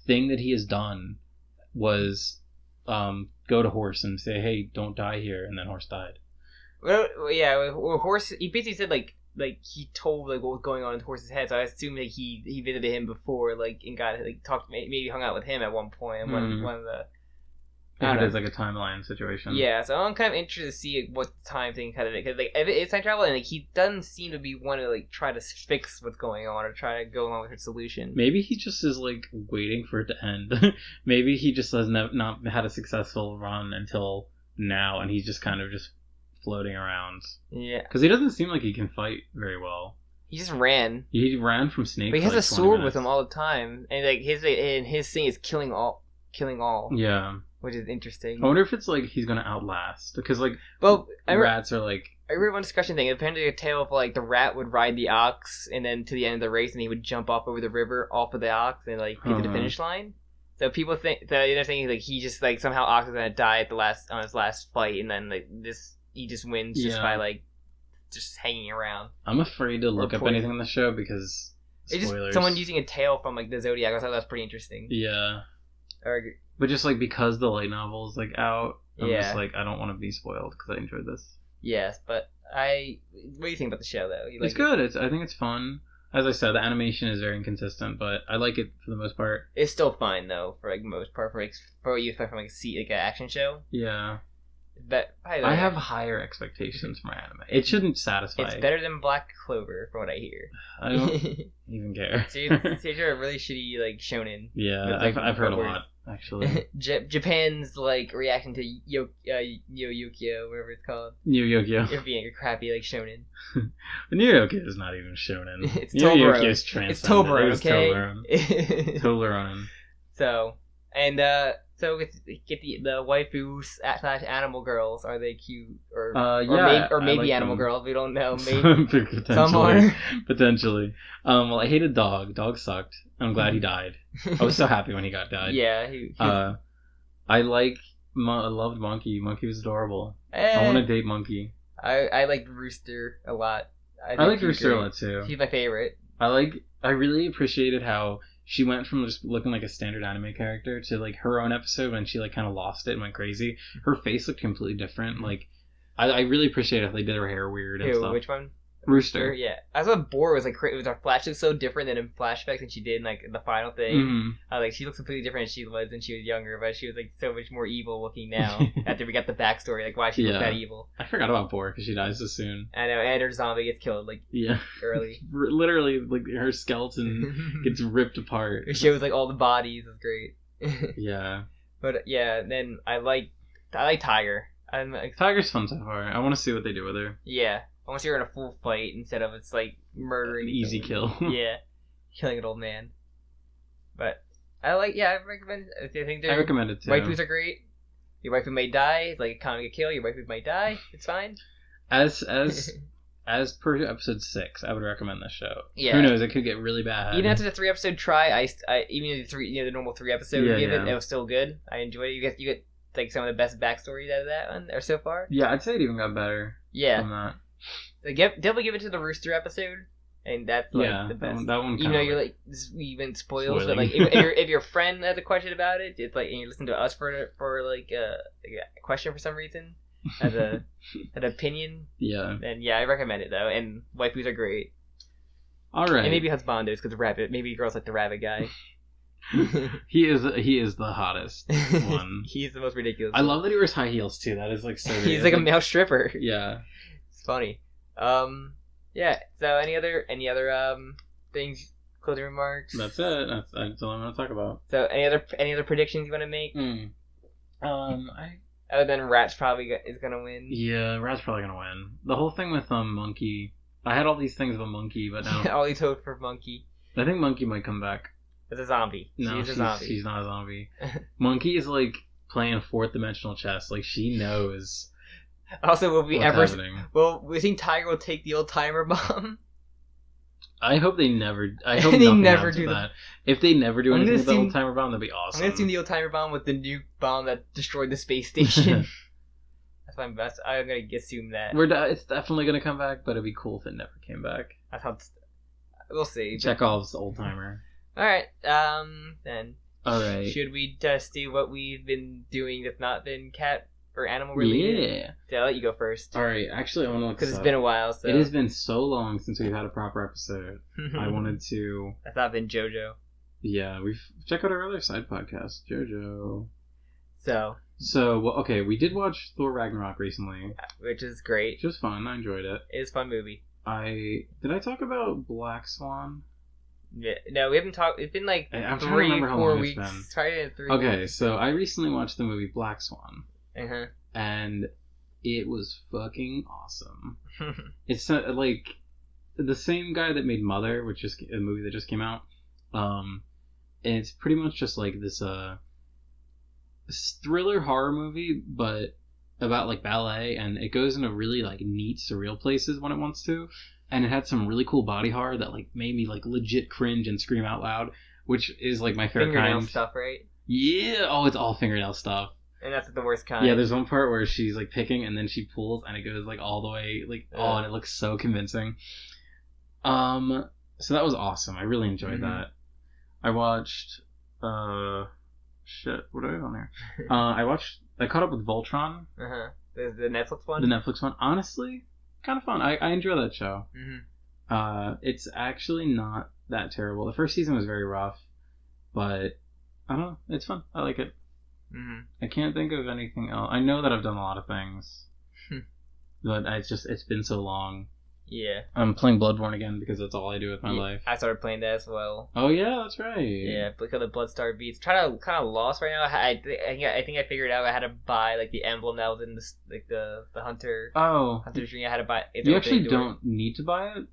thing that he has done was go to Horse and say, "Hey, don't die here," and then Horse died. Well, yeah, Horse. He basically said like he told like what was going on in Horse's head. So I assume like he visited him before, like and got like talked, maybe hung out with him at one point. And one of the. It is like a timeline situation. Yeah, so I'm kind of interested to see what the time thing kind of because like if it is time travel and like he doesn't seem to be want to like try to fix what's going on or try to go along with her solution. Maybe he just is like waiting for it to end. Maybe he just has not had a successful run until now, and he's just kind of just floating around. Yeah, because he doesn't seem like he can fight very well. He just ran. He ran from Snake. But he has a sword with him all the time, and like his thing is killing all. Yeah. Which is interesting. I wonder if it's like he's gonna outlast because like rats are like. I read one discussion thing. Apparently, a tale of like the rat would ride the ox and then to the end of the race, and he would jump off over the river off of the ox and like get to the finish line. So people think they're thinking like he just like somehow Ox is gonna die on his last fight, and then like he just wins just by like just hanging around. I'm afraid to look up anything in the show because spoilers. It's just someone using a tail from like the Zodiac. I thought that's pretty interesting. Yeah. But just like because the light novel is like out, I'm just like I don't want to be spoiled because I enjoyed this. Yes, but what do you think about the show though? It's good. I think it's fun. as I said, the animation is very inconsistent, but I like it for the most part. It's still fine though, for like most part, for what you expect from like an action show. Yeah. But I have higher expectations for my anime. It shouldn't satisfy. It's better than Black Clover, from what I hear. I don't even care. So you're a really shitty like shonen. Yeah, like, I've heard a lot actually. Japan's like reaction to Yokio, whatever it's called. New Yokio. It being a crappy like shonen. New Yokio is not even shonen. It's Toblerone. It's Toblerone, okay? Toblerone. Toblerone. So get the waifus / animal girls. Are they cute or maybe like animal girls? We don't know. Maybe some are. Potentially. Well, I hated Dog. Dog sucked. I'm glad he died. I was so happy when he died. Yeah. I loved Monkey. Monkey was adorable. I want to date Monkey. I liked Rooster a lot. I liked Rooster a lot too. He's my favorite. I really appreciated how she went from just looking like a standard anime character to like her own episode when she like kind of lost it and went crazy. Her face looked completely different. Like, I really appreciated how they did her hair weird and stuff. Which one? Rooster. Yeah. I thought Boar was like crazy. Her flash looked so different than in flashbacks than she did in like the final thing. Mm-hmm. Like she looks completely different as she was when she was younger, but she was like so much more evil looking now after we got the backstory, like why she looked that evil. I forgot about Boar because she dies so soon. I know, and her zombie gets killed like early. Literally, like her skeleton gets ripped apart. It shows like all the bodies. It's great. Yeah. But yeah, then I like Tiger. Tiger's fun so far. I want to see what they do with her. Yeah. I want to see her in a full fight instead of it's like murdering. An easy kill. Yeah. Killing an old man. But I recommend I recommend it too. Waifus are great. Your waifu may die, like a comic kill, your waifu might die. It's fine. As per episode 6, I would recommend this show. Yeah. Who knows, it could get really bad. Even after the 3-episode try, even the normal 3-episode it was still good. I enjoyed it. You get like some of the best backstories out of that one or so far. Yeah, I'd say it even got better. Yeah. From that. Definitely give it to the Rooster episode, and that's like the best. That one. Even though you're like even spoils, but like if your friend has a question about it, it's like and you listen to us for like a question for some reason, as an opinion. Yeah. And I recommend it though, and waifus are great. All right. And maybe husbandos because rabbit. Maybe girls like the rabbit guy. He is the hottest one. He's the most ridiculous. I love that he wears high heels too. That is like so. He's like a male stripper. Yeah. It's funny. Yeah. So any other things? Closing remarks. That's it. That's all I'm gonna talk about. So any other predictions you want to make? Other than Rat's probably is gonna win. Yeah, Rat's probably gonna win. The whole thing with Monkey. I had all these things about Monkey, but now all these hopes for Monkey. I think Monkey might come back. As a zombie. No, she's not a zombie. Monkey is like playing fourth dimensional chess. Like she knows. Also, will we ever? Happening. Well, we think Tiger will take the old timer bomb. I hope they never. I hope they never do that. If they never do anything with the old timer bomb, that'd be awesome. I'm gonna see the old timer bomb with the nuke bomb that destroyed the space station. That's my best. I'm gonna assume that it's definitely gonna come back, but it'd be cool if it never came back. That's how. We'll see. Chekhov's old timer. All right. Then. All right. Should we just do what we've been doing that's not been cat or animal related? Yeah. I'll let you go first. All right. Actually, I want to look because it's been a while. So. It has been so long since we've had a proper episode. I wanted to. I thought it'd been JoJo. Yeah, we've check out our other side podcast, JoJo. So well, okay, we did watch Thor Ragnarok recently, which is great. Which was fun. I enjoyed it. It's a fun movie. Did I talk about Black Swan? Yeah, no, we haven't talked. It's been like I'm 3-4 weeks. Okay, so I recently watched the movie Black Swan, and it was fucking awesome. It's like the same guy that made Mother, which is a movie that just came out. And it's pretty much just like this thriller horror movie, but about like ballet, and it goes into really like neat surreal places when it wants to. And it had some really cool body horror that like made me like legit cringe and scream out loud, which is like my favorite fingernail kind. Stuff, right? Yeah. Oh, it's all fingernail stuff. And that's the worst kind. Yeah, there's one part where she's like picking and then she pulls and it goes like all the way and it looks so convincing. So that was awesome. I really enjoyed that. I watched shit, what do I have on there? I caught up with Voltron. The Netflix one? The Netflix one. Honestly, kind of fun. I enjoy that show. It's actually not that terrible. The first season was very rough, but I don't know. It's fun. I like it. Mm-hmm. I can't think of anything else. I know that I've done a lot of things, but it's been so long. Yeah. I'm playing Bloodborne again because that's all I do with my life. I started playing that as well. Oh yeah, that's right. Yeah, because the Bloodstar Beats. Trying to kind of lost right now. I think I figured out I had to buy like the emblem that was in this like the hunter. Oh. Hunter's ring. I had to buy. You actually don't need to buy it.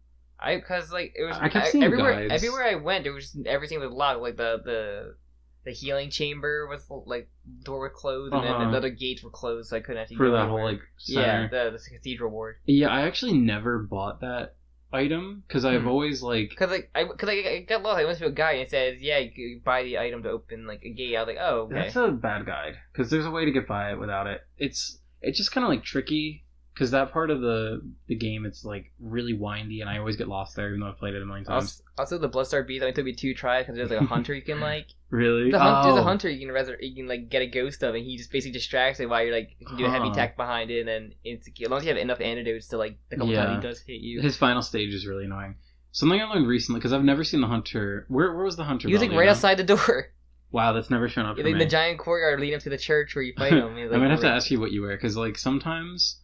Because like it was. I kept seeing everywhere. guides. Everywhere I went, there was just, everything was locked. Like the healing chamber was like door was closed, and then the other gates were closed, so I couldn't actually for go that anywhere. whole like center. Yeah, the cathedral ward. Yeah, I actually never bought that item because I've always like I got lost. I went to a guide and it says you buy the item to open like a gate. I was like, oh, okay. That's a bad guide because there's a way to get by it without it. It's just kind of like tricky because that part of the game it's like really windy and I always get lost there even though I've played it a million times. Also the Bloodstar Beast only took me 2 tries because there's like a hunter you can like. Really? There's a hunter you can like get a ghost of and he just basically distracts it while you're like you can do a heavy attack behind it and then as long as you have enough antidotes to like the couple times he does hit you. His final stage is really annoying. Something I learned recently because I've never seen the hunter. Where was the hunter? He was like right outside the door. Wow, that's never shown up for like me. The giant courtyard leading up to the church where you fight him. Like, I might have to ask you what you wear because like sometimes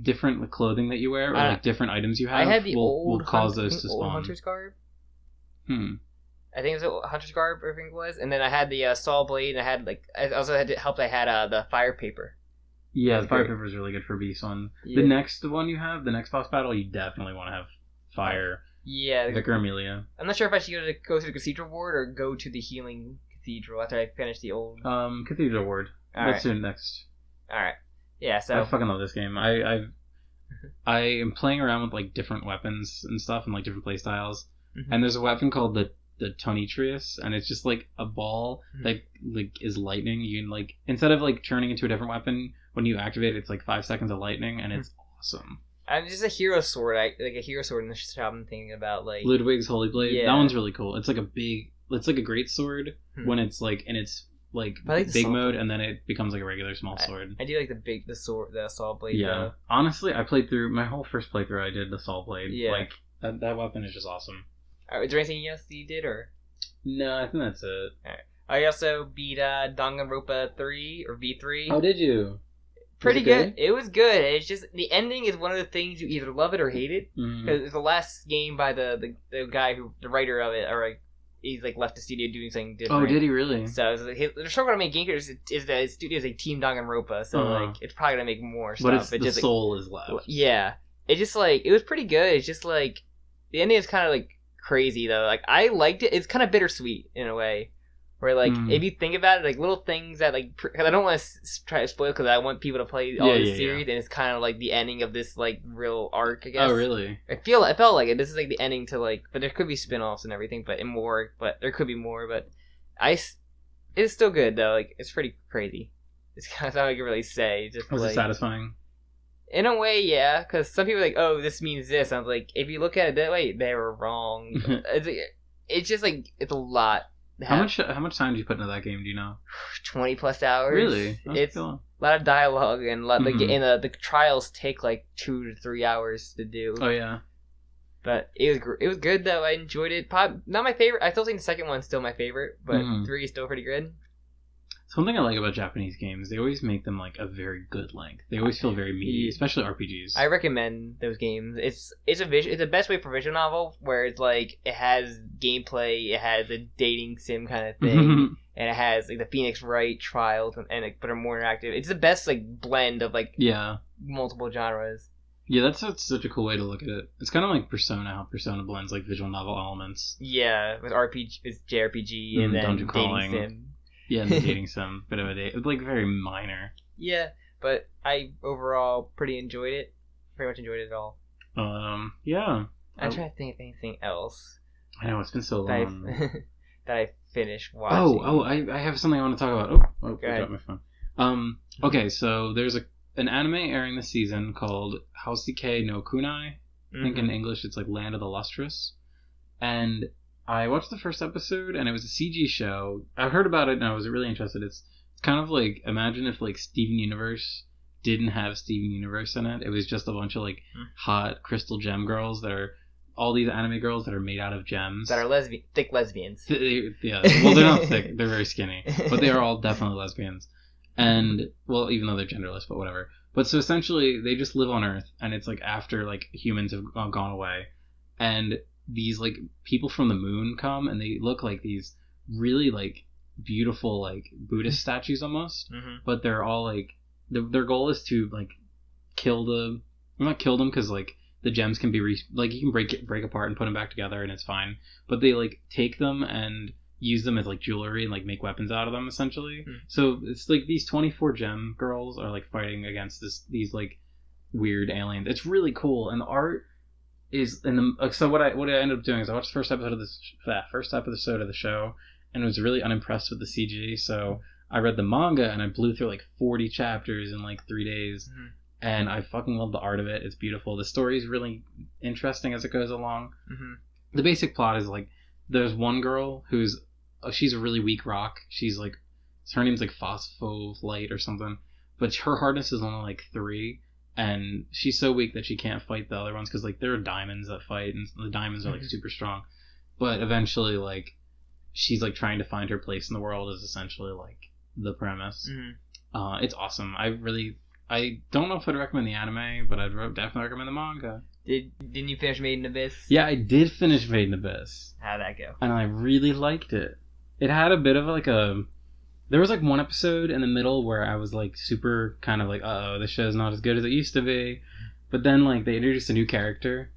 different clothing that you wear or like different items you have I had the will cause those to spawn. hunter's garb. I think it was a hunter's garb. I think it was, and then I had the saw blade, and I had like I also had to help. I had the fire paper. Yeah, the fire paper is really good for Beast one. Yeah. The next one you have, the next boss battle, you definitely want to have fire. Yeah, Vicar Amelia. I'm not sure if I should go to the cathedral ward or go to the healing cathedral after I finish the old. Cathedral ward. Let's do it next. All right. Yeah. So I fucking love this game. I am playing around with like different weapons and stuff and like different play styles. Mm-hmm. And there's a weapon called the Tonitrius, and it's just like a ball that like is lightning. You can like instead of like turning into a different weapon when you activate it, it's like 5 seconds of lightning, and it's awesome. I'm just a hero sword. Like a hero sword in the shop. I'm thinking about like Ludwig's Holy Blade. Yeah. That one's really cool. It's like it's like a great sword when it's like in its like big mode, and then it becomes like a regular small sword. I do like the saw blade. Yeah, though. Honestly, I played through my whole first playthrough. I did the saw blade. Yeah, like that weapon is just awesome. Is there anything else you did, or? No, I think that's it. Alright. I also beat Danganronpa 3 or V3. How did you? Pretty good. It was good. It's just the ending is one of the things you either love it or hate it. Because it's the last game by the guy the writer of it, or like he's like left the studio doing something different. Oh, did he really? So they're still gonna make game characters. Is the studio is like Team Danganronpa, so like it's probably gonna make more stuff. But the soul is left. Yeah, it's just like it was pretty good. It's just like the ending is kind of like crazy though. Like I liked it. It's kind of bittersweet in a way, where like if you think about it, like little things that like cause I don't want to try to spoil because I want people to play all this series, and it's kind of like the ending of this like real arc. I guess. Oh really? I felt like it. This is like the ending to like, but there could be spin-offs and everything, but there could be more. But it's still good though. Like it's pretty crazy. It's kind of all I can really say. Just was like, it satisfying? In a way, yeah, because some people are like, oh, this means this. I was like, if you look at it that way, they were wrong. It's just like, it's a lot. How much time did you put into that game, do you know? 20 plus hours. Really? It's a lot of dialogue, and the trials take like 2 to 3 hours to do. Oh, yeah. But it was good, though. I enjoyed it. Not my favorite. I still think the second one's still my favorite, but 3 is still pretty good. Something I like about Japanese games, they always make them like a very good length. They always feel very meaty, especially RPGs. I recommend those games. It's the best way for visual novel where it's like it has gameplay, it has a dating sim kind of thing, and it has like the Phoenix Wright trials and but are more interactive. It's the best like blend of like multiple genres. Yeah, that's such a cool way to look at it. It's kind of like Persona, how Persona blends like visual novel elements. Yeah, with JRPG and then dungeon dating crawling. sim. Yeah, and the dating sim, bit of a date. It's like very minor. Yeah, but I overall pretty enjoyed it. Pretty much enjoyed it all. Yeah. I'm trying to think of anything else. I know, it's been so long. That I finished watching. I have something I want to talk about. I dropped my phone. Okay, so there's an anime airing this season called Houseke no Kunai. I think in English it's like Land of the Lustrous. And I watched the first episode, and it was a CG show. I heard about it, and I was really interested. It's kind of like, imagine if like Steven Universe didn't have Steven Universe in it. It was just a bunch of like hot crystal gem girls that are all these anime girls that are made out of gems. That are thick lesbians. Yeah, well, they're not thick. They're very skinny. But they are all definitely lesbians. And, well, even though they're genderless, but whatever. But so essentially, they just live on Earth, and it's, like, after, like, humans have gone away. And these, like, people from the moon come, and they look like these really, like, beautiful, like, Buddhist statues almost. Mm-hmm. But they're all, like, their goal is to, like, not kill them, because, like, the gems can be, like, you can break apart and put them back together, and it's fine. But they, like, take them and use them as, like, jewelry and, like, make weapons out of them, essentially. So it's, like, these 24 gem girls are, like, fighting against these, like, weird aliens. It's really cool, and the art is so what I ended up doing is I watched the first episode of the show, and was really unimpressed with the CG, so I read the manga, and I blew through, like, 40 chapters in, like, 3 days. And I fucking love the art of it. It's beautiful. The story is really interesting as it goes along. The basic plot is, like, there's one girl she's a really weak rock. She's, like, her name's, like, Phospholite or something. But her hardness is only, like, 3. And she's so weak that she can't fight the other ones. Because, like, there are diamonds that fight. And the diamonds are, like, super strong. But eventually, like, she's, like, trying to find her place in the world is essentially, like, the premise. It's awesome. I don't know if I'd recommend the anime, but I'd definitely recommend the manga. Didn't you finish Made in Abyss? Yeah, I did finish Made in Abyss. How'd that go? And I really liked it. It had a bit of like there was like one episode in the middle where I was like super kind of like, uh-oh, this show's not as good as it used to be. But then like they introduced a new character.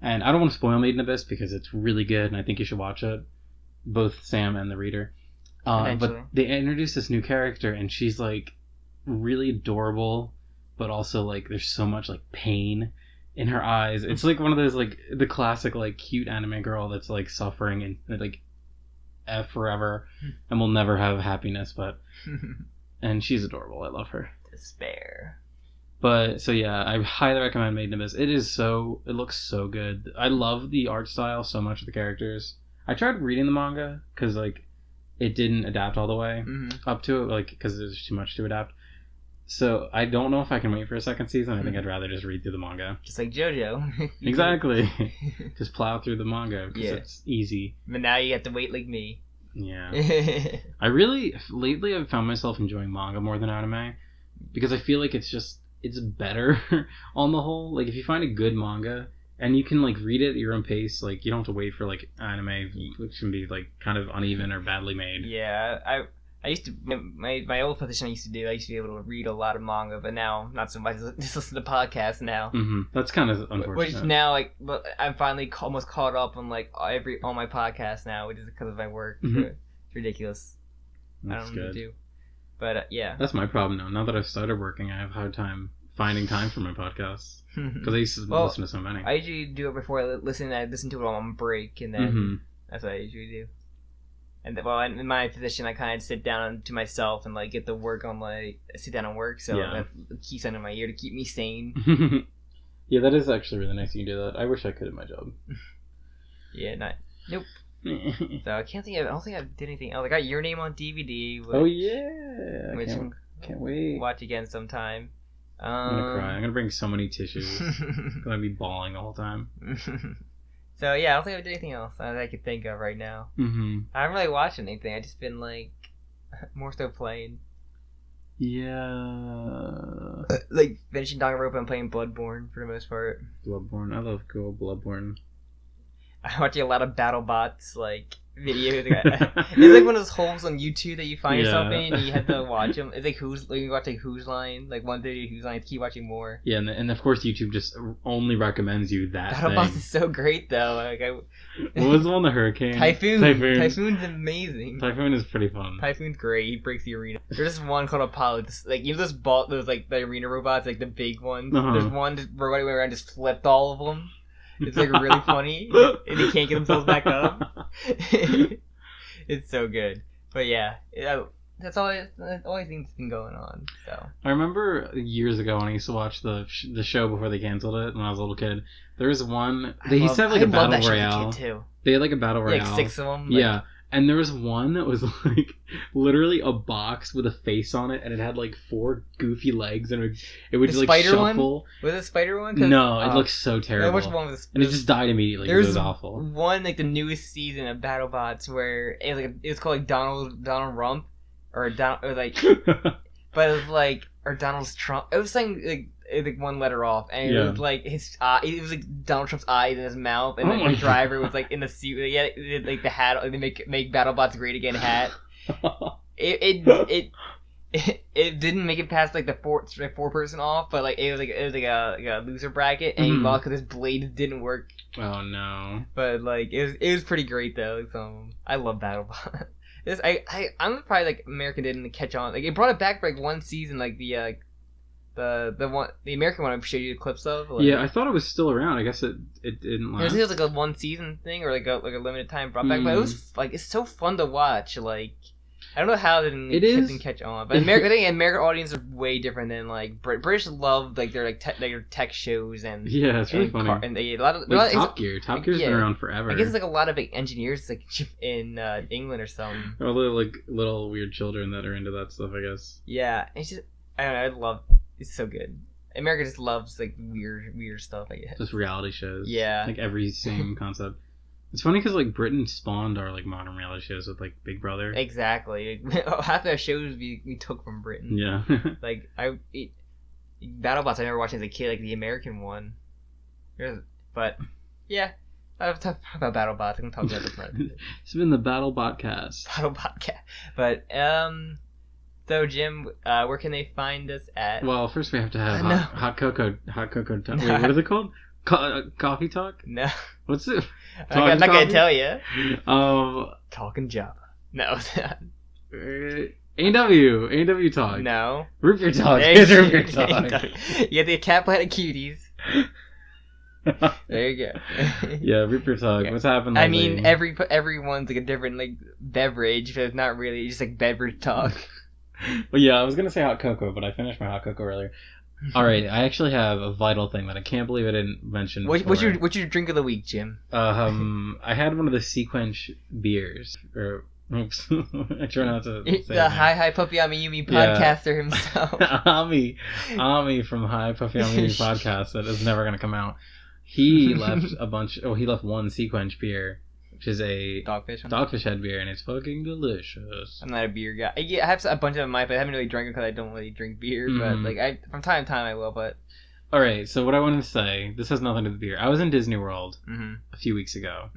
And I don't want to spoil Made in Abyss because it's really good and I think you should watch it. Both Sam and the reader. But they introduced this new character and she's like really adorable. But also, like, there's so much, like, pain in her eyes. It's, like, one of those, like, the classic, like, cute anime girl that's, like, suffering and, like, forever and will never have happiness, but... and she's adorable. I love her. Despair. But, so, yeah, I highly recommend Made in Abyss. It looks so good. I love the art style so much of the characters. I tried reading the manga, because, like, it didn't adapt all the way up to it, like, because there's too much to adapt. So, I don't know if I can wait for a second season. I think I'd rather just read through the manga. Just like JoJo. Exactly. Just plow through the manga, because it's easy. But now you have to wait like me. Yeah. Lately I've found myself enjoying manga more than anime, because I feel like it's better on the whole. Like, if you find a good manga, and you can, like, read it at your own pace, like, you don't have to wait for, like, anime, which can be, like, kind of uneven or badly made. Yeah, I used to, my old position I used to be able to read a lot of manga, but now, not so much, just listen to podcasts now. That's kind of unfortunate. Which now, like, but I'm finally almost caught up on, like, all my podcasts now, which is because of my work. It's ridiculous. That's I don't know what to good. do. But, yeah. That's my problem now. Now that I've started working, I have a hard time finding time for my podcasts. Because I used to listen to so many. I usually do it before I listen to it while I'm on break, and then that's what I usually do. And in my position, I kind of sit down to myself and like get the work on sit down and work. So that keeps on in my ear to keep me sane. Yeah, that is actually really nice. You can do that. I wish I could at my job. Nope. So I don't think I did anything else. I got Your Name on DVD. Oh yeah, which can't wait. Watch again sometime. I'm gonna cry. I'm gonna bring so many tissues. I'm gonna be bawling the whole time. So yeah, I don't think I did anything else that I could think of right now. I haven't really watched anything. I just been like more so playing. Yeah. Like finishing Danganronpa and playing Bloodborne for the most part. Bloodborne. I love cool Bloodborne. I'm watching a lot of BattleBots like videos. It's like one of those holes on YouTube that you find yourself in, and you have to watch them. It's like you watch like Who's Line, like one video Who's Line, keep watching more. Yeah, and of course YouTube just only recommends you that. BattleBots is so great though. What was the one? The Hurricane. Typhoon. Typhoon's amazing. Typhoon is pretty fun. Typhoon's great. He breaks the arena. There's this one called Apollo. Those like the arena robots, like the big ones. There's one robot who went around and just flipped all of them. It's like really funny, and they can't get themselves back up. It's so good. But yeah, that's all I think's been going on. So I remember years ago when I used to watch the show before they canceled it when I was a little kid. There was one. They used to have like a battle royale. Too. They had like a battle royale. Like 6 of them. Yeah, And there was one that was like literally a box with a face on it, and it had like 4 goofy legs, and it would The just like spider shuffle. Was it spider one? No, it looked so terrible. Which one was? And it just died immediately. It was awful. One like the newest season of BattleBots where it was called like Donald Rump or like, but it was like or Donald Trump. It was something like one letter off, and it was like his it was like Donald Trump's eyes in his mouth, and the driver was like in the suit. Like the hat, like, they make BattleBots great again hat. It didn't make it past like the 4-person off, but like it was like a loser bracket, and he lost because his blade didn't work. Oh no! But like it was pretty great though. Like, I love BattleBot. I'm probably like America didn't catch on. Like it brought it back for like one season, like the American one I showed you the clips of. Like, yeah, I thought it was still around. I guess it didn't last. It was like a one season thing or like a limited time brought back, but it was like it's so fun to watch. Like I don't know how it didn't catch on, but American audience are way different than like British love like their tech shows and yeah, it's really funny. And they a lot of Top Gear. Top Gear's been around forever. I guess it's like a lot of like engineers like in England or something. Or little weird children that are into that stuff. I guess. Yeah, it's just I don't know. It's so good. America just loves like weird stuff. I guess. Just reality shows. Yeah. Like every same concept. It's funny because like Britain spawned our like modern reality shows with like Big Brother. Exactly. Half the shows we took from Britain. Yeah. Like BattleBots I never watched as a kid, like the American one. But yeah, I've talked about BattleBots. I can talk about the It's been the BattleBot cast. BattleBot cast. But so Jim, where can they find us at? Well, first we have to have hot cocoa. Wait, what is it called? Coffee talk? No. What's it? I'm not gonna tell you. Talking Java. No. AW talk. No. Root beer talk. Root beer talk. You have the Cat Planet Cuties. There you go. Yeah, root beer talk. Yeah. What's happening? I mean, everyone's like a different like beverage, but it's not really just like beverage talk. Well, yeah, I was gonna say hot cocoa, but I finished my hot cocoa earlier. All right, I actually have a vital thing that I can't believe I didn't mention. What's your drink of the week, Jim? I had one of the Sequench beers. Oops, I try not to say the Hi Puppy Yumi podcaster himself. Ami from Hi Puppy Yumi podcast that is never gonna come out. He left he left one Sequench beer, which is a Dogfish Head beer, and it's fucking delicious. I'm not a beer guy. I have a bunch of them, but I haven't really drank it because I don't really drink beer. But like from time to time I will. But all right, so what I wanted to say, this has nothing to do with beer. I was in Disney World a few weeks ago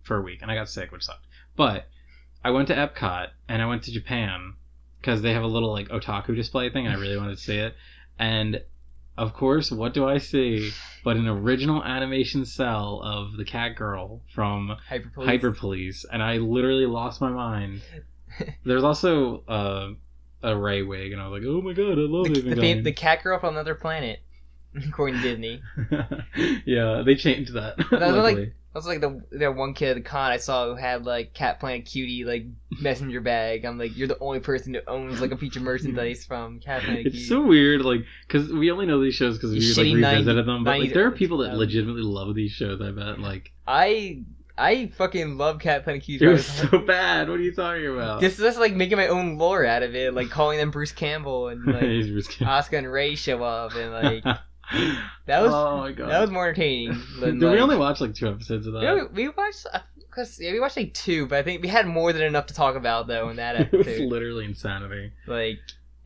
for a week, and I got sick, which sucked. But I went to Epcot and I went to Japan because they have a little like otaku display thing, and I really wanted to see it. And of course, what do I see but an original animation cell of the cat girl from Hyper Police, and I literally lost my mind. There's also a Ray wig, and I was like, oh my god, I love it. The cat girl from another planet, according to Disney. Yeah, they changed that. That was like the one kid at the con I saw who had like Cat Planet Cutie like messenger bag. I'm like, you're the only person who owns like a piece of merchandise from Cat Planet Cutie. It's so weird, like, because we only know these shows because we like revisited them, but like there are people that legitimately love these shows. I bet. Like I fucking love Cat Planet Cutie. It was so bad. What are you talking about? This is like making my own lore out of it, like calling them Bruce Campbell and like Oscar and Ray show up and like. That was more entertaining. Than, we only watched like 2 episodes of that? Yeah, we watched we watched like 2, but I think we had more than enough to talk about though in that episode. It was literally insanity. Like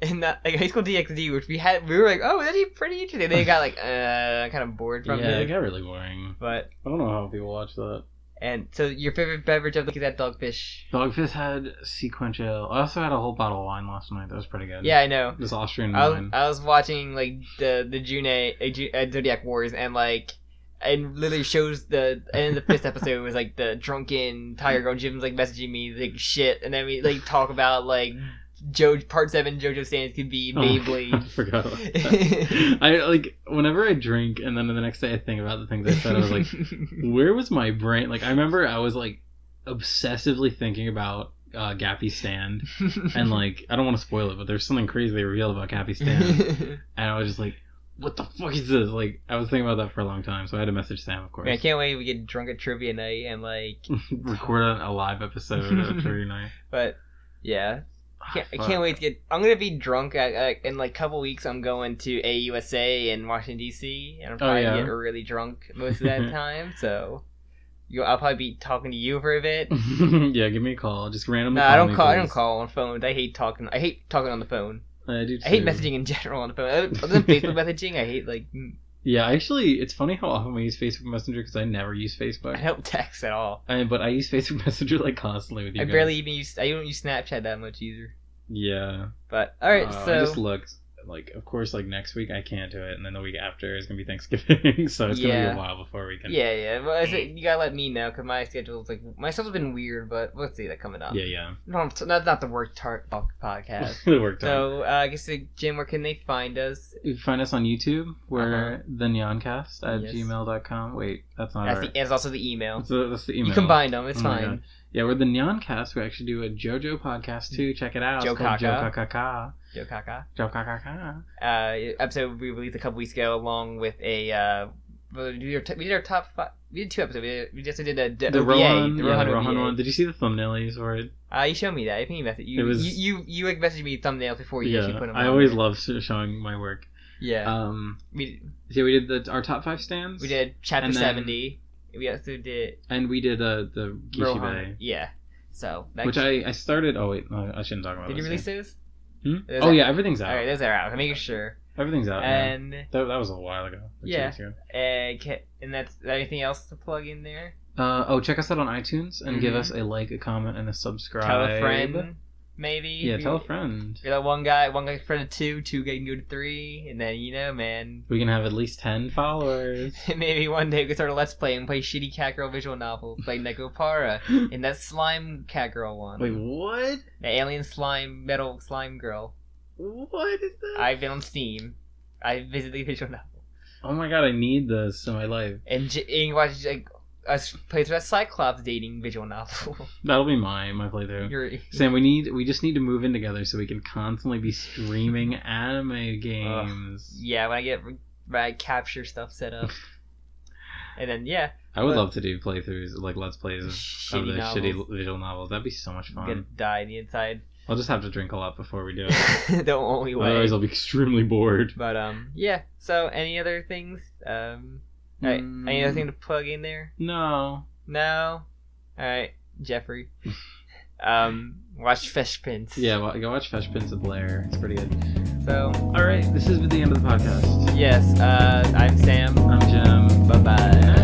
in that High School DxD, which we were like, oh, that's pretty interesting. They got like kind of bored from it. Yeah, it got really boring. But I don't know how people watch that. And so your favorite beverage of the week is that Dogfish? Dogfish had sequential. I also had a whole bottle of wine last night. That was pretty good. Yeah, I know. This Austrian wine. I was watching like the Juni Zodiac Wars, and like and literally shows the end of the 5th episode was like the drunken tiger girl. Jim's like messaging me like shit, and then we like talk about like Part 7 JoJo stands could be Beyblade. I forgot about that. I like whenever I drink and then the next day I think about the things I said, I was like, where was my brain? Like I remember I was like obsessively thinking about Gappy Stand, and like I don't want to spoil it, but there's something crazy they revealed about Gappy Stand, and I was just like, what the fuck is this? Like, I was thinking about that for a long time, so I had to message Sam, of course. Man, I can't wait we get drunk at trivia night and like record a live episode of trivia night. But yeah, I can't wait to get. I'm gonna be drunk in like a couple weeks. I'm going to AUSA in Washington D.C. and I'm probably gonna get really drunk most of that time. So I'll probably be talking to you for a bit. Yeah, give me a call. Just randomly. No, I don't call on phones. I hate talking on the phone. I do too. I hate messaging in general on the phone. Other than Facebook messaging, I hate like. Yeah, actually, it's funny how often we use Facebook Messenger because I never use Facebook. I don't text at all. But I use Facebook Messenger like constantly with you guys. I don't use Snapchat that much either. Yeah. But alright, so I just looked. Like, of course, like next week I can't do it, and then the week after is gonna be Thanksgiving, so it's gonna be a while before we can. Yeah. Well, you gotta let me know because my schedule's like my schedule's been weird, but we'll see that coming up. Yeah. No, not the work podcast. The work talk. So I guess Jim, where can they find us? You can find us on YouTube. We're the Nyancast at gmail.com. Wait, that's not. It's also the email. That's the email. You combine them. It's fine. Yeah, we're the Nyancast. We actually do a JoJo podcast too. Check it out. Joe Kaka. Episode we released a couple weeks ago, along with a. We did our top 5. We did 2 episodes. We just did the Rohan one. Did you see the thumbnail you saw it? You showed me that. I think you messaged you like messaged me thumbnails before you actually put them. I always love showing my work. Yeah. We did our top 5 stands. We did chapter 70. We also did. And we did the Gishibe. Yeah. So which I started. Oh wait, no, I shouldn't talk about. Did you release those? Oh yeah, everything's out. Alright, those are out. I'm making sure. Everything's out. And that was a while ago. Yeah. And that's anything else to plug in there? Check us out on iTunes and give us a like, a comment, and a subscribe. Tell a friend, maybe. Yeah, tell a friend. You're that one guy friend of 2 can go to 3, and then man, we can have at least 10 followers. Maybe one day we can start a let's play and play shitty cat girl visual novels like Nekopara and that slime cat girl one. Wait, what? The alien metal slime girl. What is that? I've been on Steam. I visited the visual novel. Oh my god, I need this in my life. And watch us play through that Cyclops dating visual novel. That'll be my playthrough. Sam, we just need to move in together so we can constantly be streaming anime games. Yeah, when I get my capture stuff set up. And then I would love to do playthroughs, like let's plays of the shitty visual novels. That'd be so much fun. I'm gonna die on the inside. I'll just have to drink a lot before we do it. The only way. Otherwise, I'll be extremely bored. But yeah. So, any other things? Alright, any other thing to plug in there? No. Alright, Jeffrey. Watch Fresh Prince. Yeah, go watch Fresh Prince of Blair. It's pretty good. So, alright, this has been the end of the podcast. Yes. I'm Sam. I'm Jim. Bye bye.